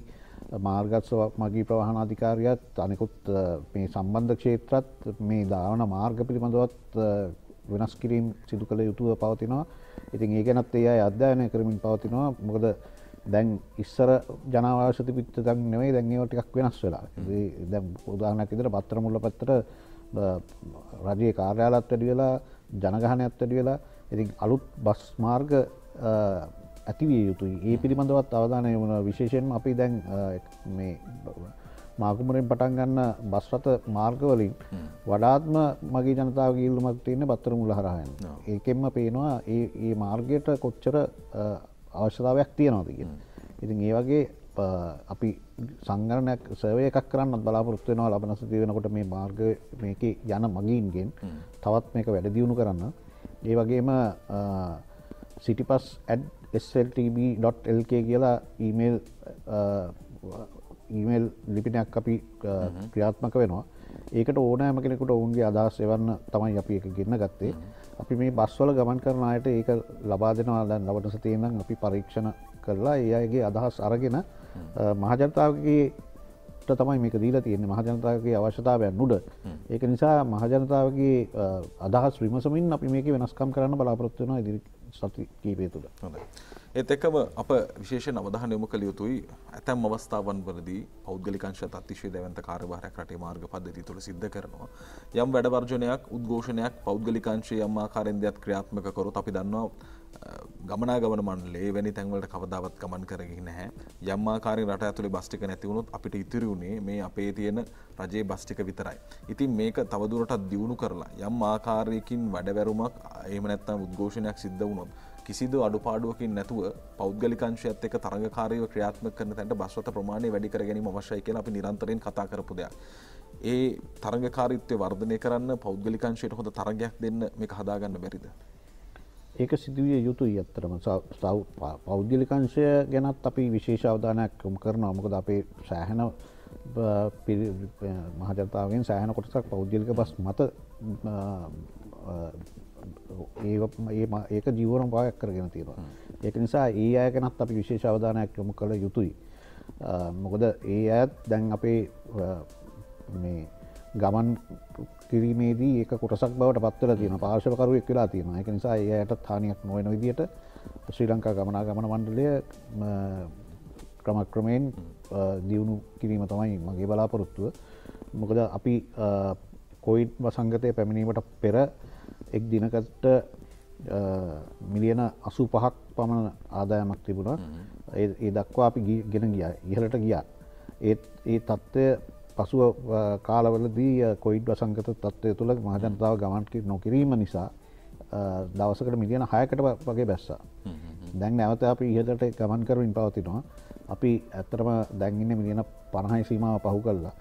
මාර්ගස්ව මගී ප්‍රවාහන අධිකාරියත් අනිකුත් මේ සම්බන්ධ ක්ෂේත්‍රත් මේ ධාවන මාර්ග පිළිබඳවත් වෙනස් කිරීම් සිදු කළ යුතුව පවතිනවා. ඉතින් ඒ ගැනත් ඒ අය අධ්‍යයනය කරමින් පවතිනවා. මොකද දැන් ඉස්සර ජනාවාස තිබිච්ච දැන් නෙවෙයි දැන් ඒවා ටිකක් වෙනස් වෙලා. දැන් උදාහරණයක් විදිහට පත්‍ර මුල්ල පැත්තට රජයේ කාර්යාලයත් වැඩි වෙලා ජනගහනයත් වැඩි වෙලා ඉතින් අලුත් බස් මාර්ග ඇතිවිය යුතුයි. ඒ පිළිබඳවත් අවධානය යොමු කරනවා. විශේෂයෙන්ම අපි දැන් මේ මාකුමරෙන් පටන් ගන්න බස් රථ මාර්ගවලින් වඩාත්ම මගේ ජනතාවගේ ඉල්ලුමක් තියෙන්නේ බත්තරමුල්ල හරහා යන. ඒකෙන්ම පේනවා මේ මාර්ගයට කොච්චර අවශ්‍යතාවයක් තියෙනවද කියලා. ඉතින් ඒ වගේ අපි සංගණනයක් සර්වේ එකක් කරන්නත් බලාපොරොත්තු වෙනවා ලබන සතිය වෙනකොට මේ මාර්ග මේකේ යන මගීන්ගෙන් තවත් මේක වැඩි දියුණු කරන්න. ඒ වගේම citypass@sltb.lk කියලා ඊමේල් ලිපිනයක් අපි ක්‍රියාත්මක වෙනවා. ඒකට ඕනෑම කෙනෙකුට ඔවුන්ගේ අදහස් එවන්න තමයි අපි ඒක ගෙන්න ගත්තේ. අපි මේ බස්වල ගමන් කරන අයට ඒක ලබා දෙනවා. දැන් ලබන සතියේ ඉඳන් අපි පරීක්ෂණ කරලා ඒ අයගේ අදහස් අරගෙන මහජනතාවගේ තමයි මේක දීලා තියෙන්නේ. මහජනතාවගේ අවශ්‍යතාවයන් උඩ. ඒක නිසා මහජනතාවගේ අදහස් විමසමින් අපි මේකේ වෙනස්කම් කරන්න බලාපොරොත්තු වෙනවා ඉදිරි සති කීපය තුළ. හොඳයි. ඒත් එක්කම අප විශේෂයෙන් අවධානය යොමු කළ යුතුයි ඇතැම් අවස්ථාවන් වලදී පෞද්ගලික අංශයත් අතිශය දැවැන්ත කාර්යභාරයක් රටේ මාර්ග පද්ධතිය තුළ සිද්ධ කරනවා. යම් වැඩ වර්ජනයක් උද්ඝෝෂණයක් පෞද්ගලික අංශයේ යම් ආකාරයෙන් දෙයක් ක්‍රියාත්මක කරොත් අපි දන්නවා ගමනාගමන මණ්ඩලයේ වැනි තැන්වලට කවදාවත් ගමන් කරගෙන නැහැ. යම් ආකාරයෙන් රට ඇතුලේ බස් ටික නැති වුණොත් අපිට ඉතිරි උනේ මේ අපේ තියෙන රජයේ බස් ටික විතරයි. ඉතින් මේක තවදුරටත් දියුණු කරලා යම් ආකාරයකින් වැඩවැරුමක් එහෙම නැත්නම් උද්ඝෝෂණයක් සිද්ධ වුණොත් කිසිදු අඩුපාඩුවකින් නැතුව පෞද්ගලික අංශයත් එක්ක තරඟකාරීව ක්‍රියාත්මක කරන තැනට බස් රථ ප්‍රමාණය වැඩි කර ගැනීම අවශ්‍යයි කියලා අපි නිරන්තරයෙන් කතා කරපු දෙයක්. ඒ තරඟකාරීත්වය වර්ධනය කරන්න පෞද්ගලික අංශයට හොඳ තරගයක් දෙන්න මේක හදාගන්න බැරිද? ඒක සිදුවිය යුතුයි ඇත්තටම. පෞද්ගලික අංශය ගැනත් අපි විශේෂ අවධානයක් යොමු කරනවා. මොකද අපේ සෑහෙන මහජනතාවගෙන් සෑහෙන කොටසක් පෞද්ගලික බස් මත ඒක ජීවන භාවයක් කරගෙන තියෙනවා. ඒක නිසා ඒ අය ගැනත් අපි විශේෂ අවධානයක් යොමු කළ යුතුයි. මොකද ඒ අයත් දැන් අපේ මේ ගමන් කිරීමේදී ඒක කොටසක් බවට පත් වෙලා තියෙනවා. පාර්ශවකරුවෙක් වෙලා තියෙනවා. ඒක නිසා ඒ අයටත් හානියක් නොවන විදිහට ශ්‍රී ලංකා ගමනාගමන මණ්ඩලය ක්‍රමක්‍රමයෙන් දියුණු කිරීම තමයි මගේ බලාපොරොත්තුව. මොකද අපි කොවිඩ් වසංගතය පැමිණීමට පෙර එක් දිනකට මිලියන 85ක් පමණ ආදායමක් තිබුණා. ඒ දක්වා අපි ගෙන ගියා. ඉහළට ගියා. ඒ තත්ත්වය පසුව කාලවලදී කොවිඩ් වසංගත තත්ත්වය තුළ මහජනතාව ගමන් නොකිරීම නිසා දවසකට මිලියන 6කට වගේ බැස්සා. දැන් නැවත අපි ඉහළට ගමන් කරමින් පවතිනවා. අපි ඇත්තටම දැන් ඉන්නේ මිලියන 50 සීමාව පහු කළා.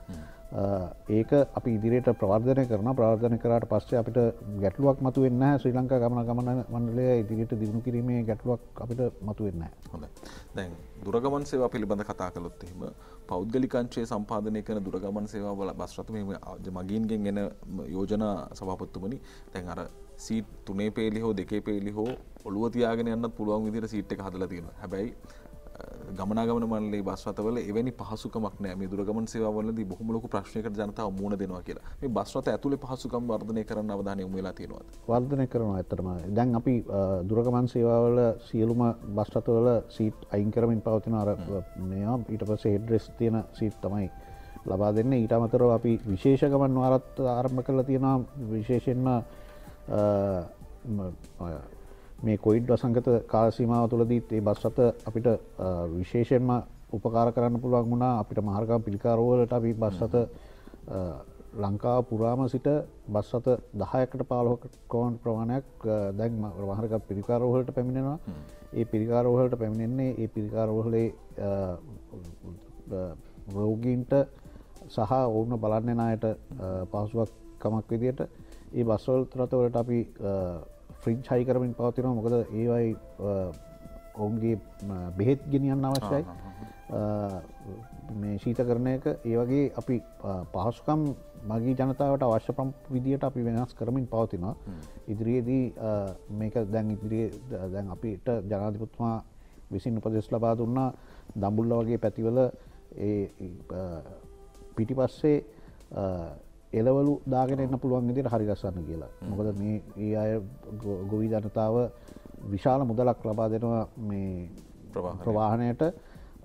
ඒක අපි ඉදිරියට ප්‍රවර්ධනය ප්‍රවර්ධනය කරාට පස්සේ අපිට ගැටලුවක් මතුවෙන්නේ නැහැ. ශ්‍රී ලංකා ගමන මණ්ඩලය ඉදිරියට දියුණු කිරීමේ ගැටලුවක් අපිට මතුවෙන්නේ නැහැ. හොඳයි. දැන් දුරගමන් සේවා පිළිබඳ කතා කළොත් එහෙම පෞද්ගලික අංශයේ සම්පාදනය කරන දුරගමන් සේවා වල බස් රථ මේ මගීන්ගෙන් එන යෝජනා සභාපතිතුමනි දැන් අර සීට් 3 පේලි හෝ 2 පේලි හෝ ඔළුව තියාගෙන යන්නත් පුළුවන් විදිහට සීට් එක හදලා තියෙනවා. හැබැයි ගමනාගමන මණ්ඩලයේ බස් රථවල එවැනි පහසුකමක් නැහැ. මේ දුරගමන් සේවාවලදී බොහොම ලොකු ප්‍රශ්නයකට ජනතාව මුහුණ දෙනවා කියලා. මේ බස් රථ ඇතුලේ පහසුකම් වර්ධනය කරන්න අවධානය යොමු වෙලා තියෙනවද? වර්ධනය කරනවා ඇත්තටම. දැන් අපි දුරගමන් සේවාවල සියලුම බස් රථවල සීට් අයින් කරමින් පවතින අර මේවා ඊට පස්සේ හෙඩ් රෙස්ට් තියෙන සීට් තමයි ලබා දෙන්නේ. ඊට අමතරව අපි විශේෂ ගමන් වාරත් ආරම්භ කරලා තියෙනවා. විශේෂයෙන්ම මේ කොයිඩ් වසංගත කාල සීමාව තුළදීත් ඒ බස් රථ අපිට විශේෂයෙන්ම උපකාර කරන්න පුළුවන් වුණා. අපිට මහරගම පිළිකාරෝවලට අපි බස් රථ ලංකාව පුරාම සිට බස් රථ 10කට 15කට ප්‍රමාණයක් දැන් මහරගම පිළිකාරෝවලට පැමිණෙනවා. ඒ පිළිකාරෝවලට පැමිණෙන්නේ ඒ පිළිකාරෝවලේ රෝගීන්ට සහ ඔවුන් බලන්න එන අයට පහසුකමක් විදියට ඒ බස් රථවලට අපි ෆ්‍රිජ් හයි කරමින් පවතිනවා. මොකද ඒවයි ඔවුන්ගේ බෙහෙත් ගෙනියන්න අවශ්‍යයි. මේ ශීතකරණයක ඒ වගේ අපි පහසුකම් මගී ජනතාවට අවශ්‍ය විදියට අපි වෙනස් කරමින් පවතිනවා. ඉදිරියේදී මේක දැන් අපිට ජනාධිපතිතුමා විසින් උපදෙස් ලබා දුන්නා දඹුල්ල වගේ පැතිවල ඒ පිටිපස්සේ එලවලු දාගෙන එන්න පුළුවන් විදිහට හරි ගස්සන්න කියලා. මොකද මේ ඒ අය ගොවි ජනතාව විශාල මුදලක් ලබා දෙනවා මේ ප්‍රවාහනයට.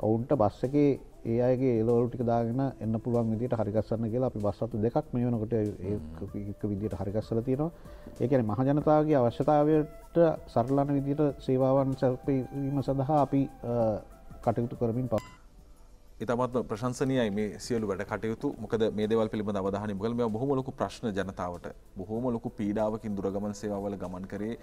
ඔවුන්ට බස් එකේ ඒ අයගේ එලවලු ටික දාගෙන එන්න පුළුවන් විදිහට හරි ගස්සන්න කියලා අපි බස් රථ දෙකක් මේ වෙනකොට ඒක විදිහට හරි ගස්සලා තියෙනවා. ඒ කියන්නේ මහ ජනතාවගේ අවශ්‍යතාවයට සරලන විදිහට සේවාවන් සැපයීම සඳහා අපි කටයුතු කරමින් ඉතාමත් ප්‍රශංසනීයයි මේ සියලු වැඩ කටයුතු. මොකද මේ දේවල් පිළිබඳ අවධානය යොමු කළා. මේවා බොහොම ලොකු ප්‍රශ්න ජනතාවට. බොහොම ලොකු පීඩාවකින් දුරගමන් සේවාවල ගමන් කරේ.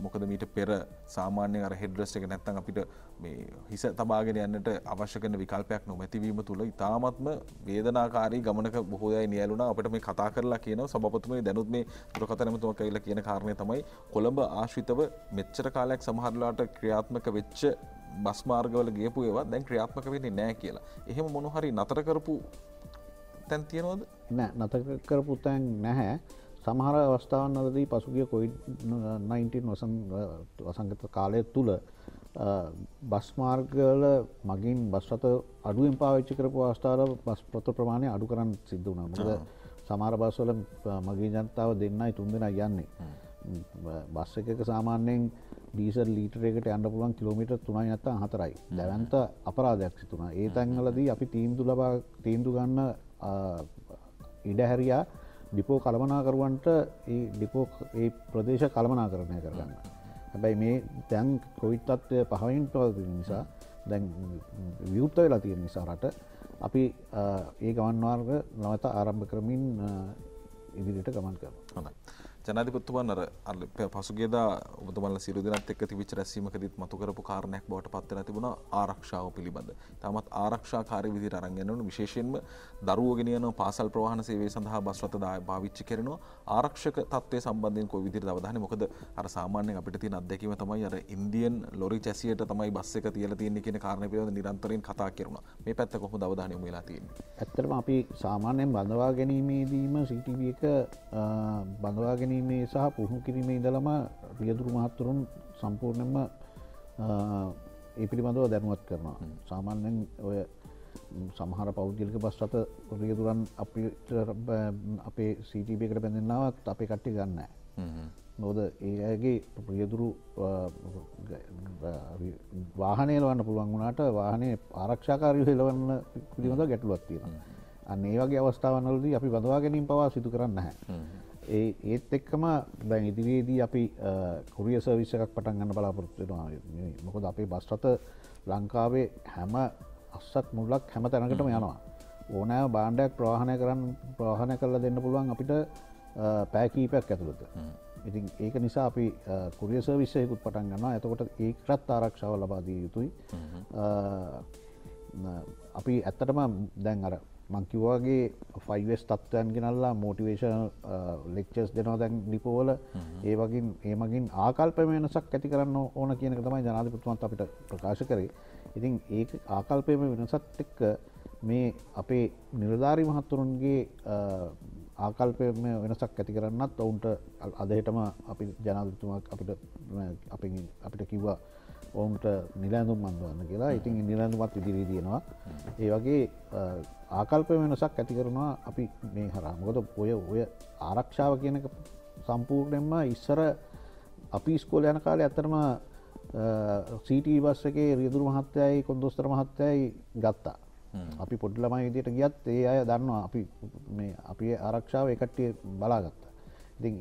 මොකද මීට පෙර සාමාන්‍යයෙන් අර හෙඩ් රෙස්ට් එක නැත්තම් අපිට මේ හිස තබාගෙන යන්නට අවශ්‍ය කරන විකල්පයක් නොමැති වීම තුල ඉතාමත්ම වේදනාකාරී ගමනක බොහෝ අය නියැලුණා. අපිට මේ කතා කරලා කියනවා සභාපතිතුමනි දැනුත් මේ දුරකථන ඇමතුමක් ඇවිල්ලා කියන කාරණේ තමයි කොළඹ ආශ්‍රිතව මෙච්චර කාලයක් සමහර වෙලාවට ක්‍රියාත්මක වෙච්ච බස් මාර්ගවල ගියපු ඒවා දැන් ක්‍රියාත්මක වෙන්නේ නැහැ කියලා. එහෙම මොන හරි නතර කරපු තැන් තියනවද? නෑ, නතර කරපු තැන් නැහැ. සමහර අවස්ථාවන් වලදී පසුගිය COVID-19 වසංගත කාලය තුල බස් මාර්ගවල මගින් බස් රථ අඩුවෙන් පාවිච්චි කරපු අවස්ථාවල බස් රථ ප්‍රමාණය අඩු කරන්න සිද්ධ වුණා. මොකද සමහර බස් වල මගින් ජනතාව දෙන්නයි තුන් දෙනයි යන්නේ. බස් එකක සාමාන්‍යයෙන් ඩීසල් ලීටරයකට යන්න පුළුවන් කිලෝමීටර් 3යි නැත්නම් 4යි. දැවැන්ත අපරාධයක් සිදු වුණා. ඒ තැන්වලදී අපි තීන්දුව ගන්න ඉඩ හැරියා ඩිපෝ කළමනාකරුවන්ට ඒ ප්‍රදේශ කළමනාකරණය කරගන්න. හැබැයි මේ දැන් කොවිඩ් තත්ත්වය පහවින් පවතින නිසා දැන් විවෘත වෙලා තියෙන නිසා රට අපි ඒ ගමන් මාර්ග නැවත ආරම්භ කරමින් ඉදිරියට ගමන් කරනවා. හොඳයි. ජනාධිපතිතුමන් අර පසුගියදා ඔබතුමන්ලා සියලු දෙනාත් එක්ක තිබිච්ච රැස්වීමකදීත් මතු කරපු කාරණයක් බවට පත් වෙලා තිබුණා ආරක්ෂාව පිළිබඳ. තාමත් ආරක්ෂාකාරී විදිහට අරන් යනවා. විශේෂයෙන්ම දරුවෝ ගෙනියන පාසල් ප්‍රවාහන සේවය සඳහා බස් රථ පාවිච්චි කරනවා. ආරක්ෂක තත්ත්වය සම්බන්ධයෙන් කොයි විදිහට අවධානය? මොකද අර සාමාන්‍යයෙන් අපිට තියෙන අත්දැකීම තමයි අර ඉන්දියන් ලොරි චැසියට තමයි බස් එක තියලා තියෙන්නේ කියන කාරණේ පිළිබඳ නිරන්තරයෙන් කතා කරනවා. මේ පැත්ත කොහොමද අවධානය යොමු වෙලා තියෙන්නේ? ඇත්තටම අපි සාමාන්‍යයෙන් බඳවා ගැනීමේදීම CCTV එක බඳවා ගැනීමේ සහ පුහුණු කිරීමේ ඉඳලම රියදුරු මහත්වරුන් සම්පූර්ණයෙන්ම ඒ පිළිබඳව දැනුවත් කරනවා. සාමාන්‍යයෙන් ඔය සමහර පෞද්ගලික බස් රථ රියදුරන් අපේ CCTV එකට බැඳෙන්නවත් අපේ කට්ටිය ගන්න නැහැ. මොකද ඒ අයගේ රියදුරු වාහනේ එලවන්න පුළුවන් වුණාට වාහනේ ආරක්ෂාකාරීව එලවන්න පිළිබඳව ගැටලුවක් තියෙනවා. අන්න ඒ වගේ අවස්ථාවන් වලදී අපි බඳවා ගැනීම පවා සිදු කරන්නේ නැහැ. ඒත් එක්කම දැන් ඉදිරියේදී අපි කුරියර් සර්විස් එකක් පටන් ගන්න බලාපොරොත්තු වෙනවා. මොකද අපේ බස් රථ ලංකාවේ හැම අස්සක් මුල්ලක් හැම තැනකටම යනවා. ඕනෑම භාණ්ඩයක් ප්‍රවාහනය කරලා දෙන්න පුළුවන් අපිට පැය කීපයක් ඇතුළත. ඉතින් ඒක නිසා අපි කුරියර් සර්විස් එකකුත් පටන් ගන්නවා. එතකොට ඒකටත් ආරක්ෂාව ලබා දිය යුතුයි. අපි ඇත්තටම දැන් අර මං කිව්වාගේ 5S තත්ත්වයන් ගෙනල්ලා මොටිවේෂනල් ලෙක්චර්ස් දෙනවා දැන් ඩිපෝවල ඒ මගින් ආකල්ප වෙනසක් ඇති කරන්න ඕන කියන එක තමයි ජනාධිපතිතුමත් අපිට ප්‍රකාශ කරේ. ඉතින් ඒක ආකල්පයේ වෙනසත් එක්ක මේ අපේ නිලධාරී මහත්තුරුන්ගේ ආකල්පය වෙනසක් ඇති කරන්නත් ඔවුන්ට අදහෙටම අපි ජනාධිපතිතුමා අපිට කිව්වා ඔවුන්ට නිලැඳුම් අන්දවන්න කියලා. ඉතින් නිලැඳුමත් ඉදිරියේ තියෙනවා. ඒ වගේ ආකල්ප වෙනසක් ඇති කරනවා අපි මේ හරහා. මොකද ඔය ආරක්ෂාව කියන එක සම්පූර්ණයෙන්ම ඉස්සර අපි ඉස්කෝලේ යන කාලේ ඇත්තටම CT බස් එකේ රියදුරු මහත්තයයි කොන්දොස්තර මහත්තයයි ගත්තා. අපි පොඩි ළමයි විදියට ගියත් ඒ අය දන්නවා අපි ආරක්ෂාව ඒ කට්ටිය බලාගත්තා. ඉතින්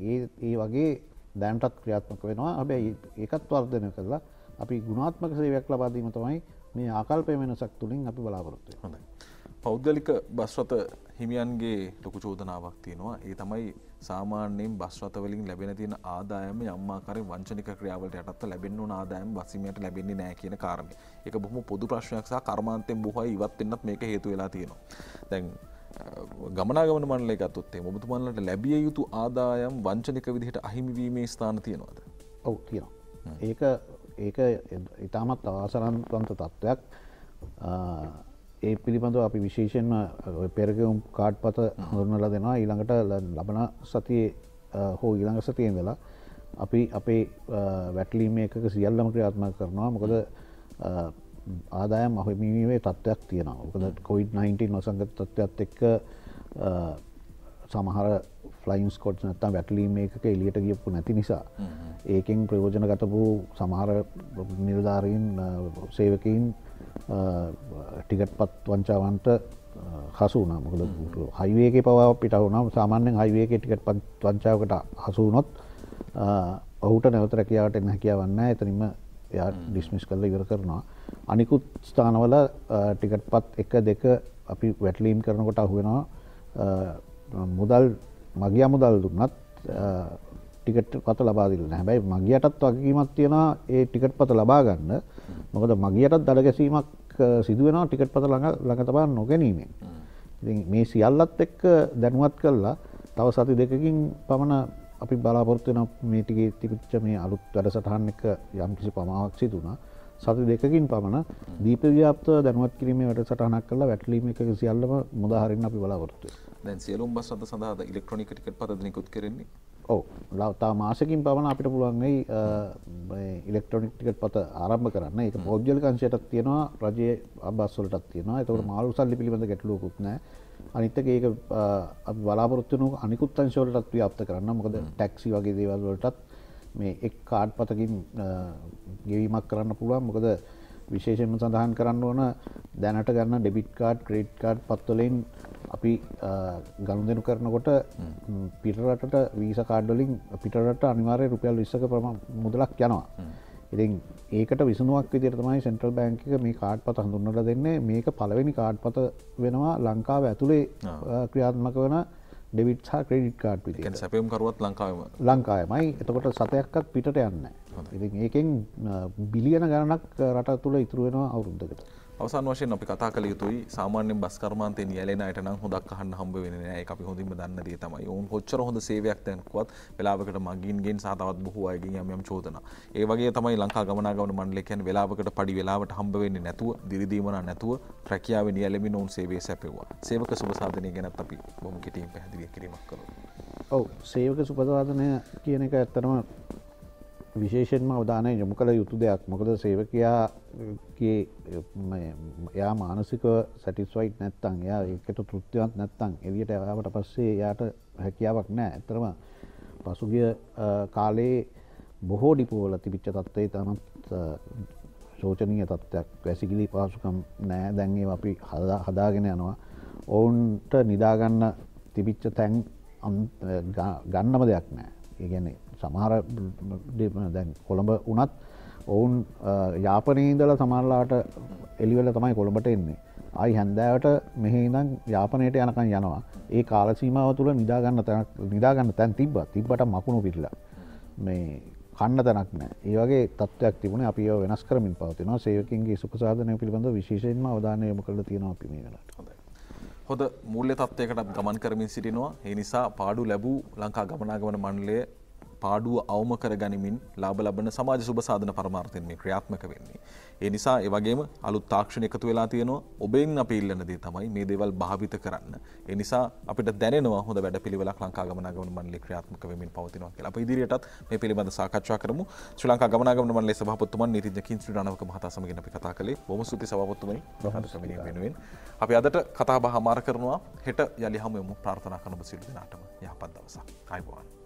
ඒ වගේ දැනටත් ක්‍රියාත්මක වෙනවා. හැබැයි ඒකත් වර්ධනය කරලා අපි ගුණාත්මක සේවයක් ලබා දීම තමයි මේ ආකල්ප වෙනසක් තුලින් අපි බලාපොරොත්තු වෙන්නේ. හොඳයි. පෞද්ගලික බස් රථ හිමියන්ගේ ලොකු චෝදනාවක් තියෙනවා. ඒ තමයි සාමාන්‍යයෙන් බස් රථ වලින් ලැබෙන තියෙන ආදායම යම් ආකාරයෙන් වංචනික ක්‍රියාවලට යටත්ව ලැබෙන්න ඕන ආදායම බස් හිමියන්ට ලැබෙන්නේ නැහැ කියන කාරණේ. ඒක බොහොම පොදු ප්‍රශ්නයක් සහ කර්මාන්තයෙන් බොහෝ අය ඉවත් වෙන්නත් මේක හේතු වෙලා තියෙනවා. දැන් ගමනාගමන මණ්ඩලය ගත්තොත් එහෙනම් ඔබතුමාලට ලැබිය යුතු ආදායම් වංචනික විදිහට අහිමි වීමේ ස්ථාන තියෙනවද? ඔව් තියෙනවා. ඒක ඉතාමත් අවාසනාවන්ත තත්ත්වයක්. ඒ පිළිබඳව අපි විශේෂයෙන්ම පෙරගෙවුම් කාඩ් පත හඳුන්වලා දෙනවා. ඊළඟට ලබන සතියේ හෝ ඊළඟ සතියේ ඉඳලා අපි අපේ වැටලීම් එකක සියල්ලම ක්‍රියාත්මක කරනවා. මොකද ආදායම් අහිමිවීමේ තත්ත්වයක් තියෙනවා. මොකද COVID-19 වසංගත තත්ත්වයත් එක්ක සමහර ෆ්ලයින් ස්කොට්ස් නැත්තම් වැටලීම් එකක එළියට ගියපු නැති නිසා ඒකෙන් ප්‍රයෝජන ගතපු සමහර නිලධාරීන් සේවකයින් ටිකට්පත් වංචාවන්ට හසු වුණා. මොකද හයිවේ එකේ පවා පිට වුණා. සාමාන්‍යයෙන් හයිවේ එකේ ටිකට්පත් වංචාවකට හසු වුණොත් ඔහුට නැවත රැකියාවට එන්න හැකියාවක් නැහැ. එතනින්ම එයා ඩිස්මිස් කරලා ඉවර කරනවා. අනිකුත් ස්ථානවල ටිකට්පත් 1 2 අපි වැටලීම් කරනකොට අහු වෙනවා මුදල් මගියා මුදල් දුන්නත් ටිකට් පත ලබා දෙන්නේ නැහැ. හැබැයි මගියටත් වගකීමක් තියෙනවා ඒ ටිකට් පත ලබා ගන්න. මොකද මගියටත් දඩ ගැසීමක් සිදු වෙනවා ටිකට් පත ළඟ තබා නොගැනීමෙන්. ඉතින් මේ සියල්ලත් එක්ක දැනුවත් කළා තව සති දෙකකින් පමණ අපි බලාපොරොත්තු වෙන මේ ටිකේ තිබිච්ච මේ අලුත් වැඩසටහන් එක යම්කිසි පමාවක් සිදු වුණා. සති දෙකකින් පමණ දීපව්‍යාප්ත දැනුවත් කිරීමේ වැඩසටහනක් කරලා වැටලීම් එකක සියල්ලම මුදා හරින්න අපි බලාපොරොත්තු වෙනවා. දැන් සියලුම බස් රථ සඳහා ඉලෙක්ට්‍රොනික ටිකට් පත නිකුත් කරන්නේ? ඔව්. තව මාසෙකින් පමණ අපිට පුළුවන් වෙයි ඉලෙක්ට්‍රොනික ටිකට් පත ආරම්භ කරන්න. ඒක පෞද්ගලික අංශයටත් තියෙනවා, රජයේ බස් වලටත් තියෙනවා. ඒතකොට මාළු සල්ලි පිළිබඳ ගැටලුවකුත් නැහැ. අනිත් එක ඒක අපි බලාපොරොත්තු වෙන අනිකුත් අංශ වලටත් ව්‍යාප්ත කරන්න. මොකද ටැක්සි වගේ දේවල් වලටත් මේ එක් කාඩ් පතකින් ගෙවීමක් කරන්න පුළුවන්. මොකද විශේෂයෙන්ම සඳහන් කරන්න ඕන දැනට ගන්න ඩෙබිට් කාඩ්, ක්‍රෙඩිට් කාඩ් පත්වලින් අපි ගනුදෙනු කරනකොට පිටරටට වීසා කාඩ් වලින් පිටරට අනිවාර්යයෙන් රුපියල් 20ක මුදලක් යනවා. ඉතින් ඒකට විසඳුමක් විදිහට තමයි සෙන්ට්‍රල් බැංක් එක මේ කාඩ් පත හඳුන්වලා දෙන්නේ. මේක පළවෙනි කාඩ් පත වෙනවා ලංකාව ඇතුලේ ක්‍රියාත්මක වෙන ඩෙබිට් සහ ක්‍රෙඩිට් කාඩ් විදිහට. කියන්නේ සැපයුම් කරුවත් ලංකාවේමයි. එතකොට සතයක්වත් පිටට යන්නේ නැහැ. ඉතින් ඒකෙන් බිලියන ගණනක් රට තුළ ඉතුරු වෙනවා අවුරුද්දකට. අවසාන වශයෙන් අපි කතා කළ යුතුයි සාමාන්‍යයෙන් බස් කර්මාන්තයේ නියැලෙන අයට නම් හොදක් අහන්න හම්බ වෙන්නේ නැහැ. ඒක අපි හොඳින්ම දන්න දේ තමයි. ඕන් කොච්චර හොඳ සේවයක් දැන්කුවත් වෙලාවකට මගින්ගෙන් සහ තවත් බොහෝ අයගෙන් යම් චෝදනා. ඒ වගේ තමයි ලංකා ගමනාගමන මණ්ඩලය කියන්නේ වෙලාවකට පඩි වෙලාවට හම්බ වෙන්නේ නැතුව, දිරිදීමන නැතුව රැකියාවේ නියැලෙමින් ඔවුන් සේවය සැපෙවුවා. සේවක සුබසාධනය ගැනත් අපි බොහොම කෙටියෙන් පැහැදිලි කිරීමක් කළා. ඔව් සේවක සුබසාධනය කියන එක ඇත්තටම විශේෂයෙන්ම අවධානය යොමු කළ යුතු දෙයක්. මොකද සේවකයාගේ එයා මානසිකව සැටිස්ෆයිඩ් නැත්නම් එයා ඒකට තෘප්තිමත් නැත්නම් එළියට ආවට පස්සේ එයාට හැකියාවක් නැහැ. ඇත්තටම පසුගිය කාලේ බොහෝ ඩිපෝවල තිබිච්ච තත්ත්වයේ තමත් ශෝචනීය තත්ත්වයක්. වැසිකිලි පහසුකම් නැහැ. දැන් ඒවා අපි හදාගෙන යනවා. ඔවුන්ට නිදා ගන්න තිබිච්ච තැන් ගන්නම දෙයක් නැහැ. ඒ කියන්නේ සමහර දැන් කොළඹ වුණත් ඔවුන් යාපනයේ ඉඳලා සමහරලාට එළිවෙල තමයි කොළඹට එන්නේ. ආයි හැන්දෑවට මෙහි ඉඳන් යාපනයට යනකම් යනවා. ඒ කාල සීමාව තුළ නිදා ගන්න තැන් තිබ්බට මකුණු පිරලා. මේ කන්න තැනක් නැහැ. ඒ වගේ තත්ත්වයක් තිබුණේ. අපි ඒව වෙනස් කරමින් පවතිනවා. සේවකින්ගේ සුඛ සාධනය පිළිබඳව විශේෂයෙන්ම අවධානය යොමු කරලා තියෙනවා අපි මේ වෙලාවට. හොඳයි. හොඳ මූල්‍ය තත්ත්වයකටත් ගමන් කරමින් සිටිනවා. ඒ නිසා පාඩු ලැබූ ලංකා ගමනාගමන මණ්ඩලය පාඩුව අවම කර ගනිමින් ලාභ ලබන සමාජ සුබ සාධන පරමාර්ථයෙන් මේ ක්‍රියාත්මක වෙන්නේ. ඒ නිසා ඒ වගේම අලුත් තාක්ෂණ එකතු වෙලා තියෙනවා. ඔබෙන් අපි ඉල්ලන දේ තමයි මේ දේවල් භාවිත කරන්න. ඒ නිසා අපිට දැනෙනවා හොඳ වැඩපිළිවෙලක් ලංකා ගමනාගමන මණ්ඩලය ක්‍රියාත්මක වෙමින් පවතිනවා කියලා. අපි ඉදිරියටත් මේ පිළිබඳ සාකච්ඡා කරමු. ශ්‍රී ලංකා ගමනාගමන මණ්ඩලයේ සභාපතිතුමන් නීතිඥ කින්ස්ටි රණවක මහතා සමගින් අපි කතා කළේ. බොහොම ස්තුතියි සභාපතිතුමනි. වෙනුවෙන් අපි අදට කතාබහ හමාර කරනවා. හෙට යලි හමු වෙමු. ප්‍රාර්ථනා කරන ඔබ සියලු දෙනාටම යහපත් දවසක්. ආයුබෝවන්.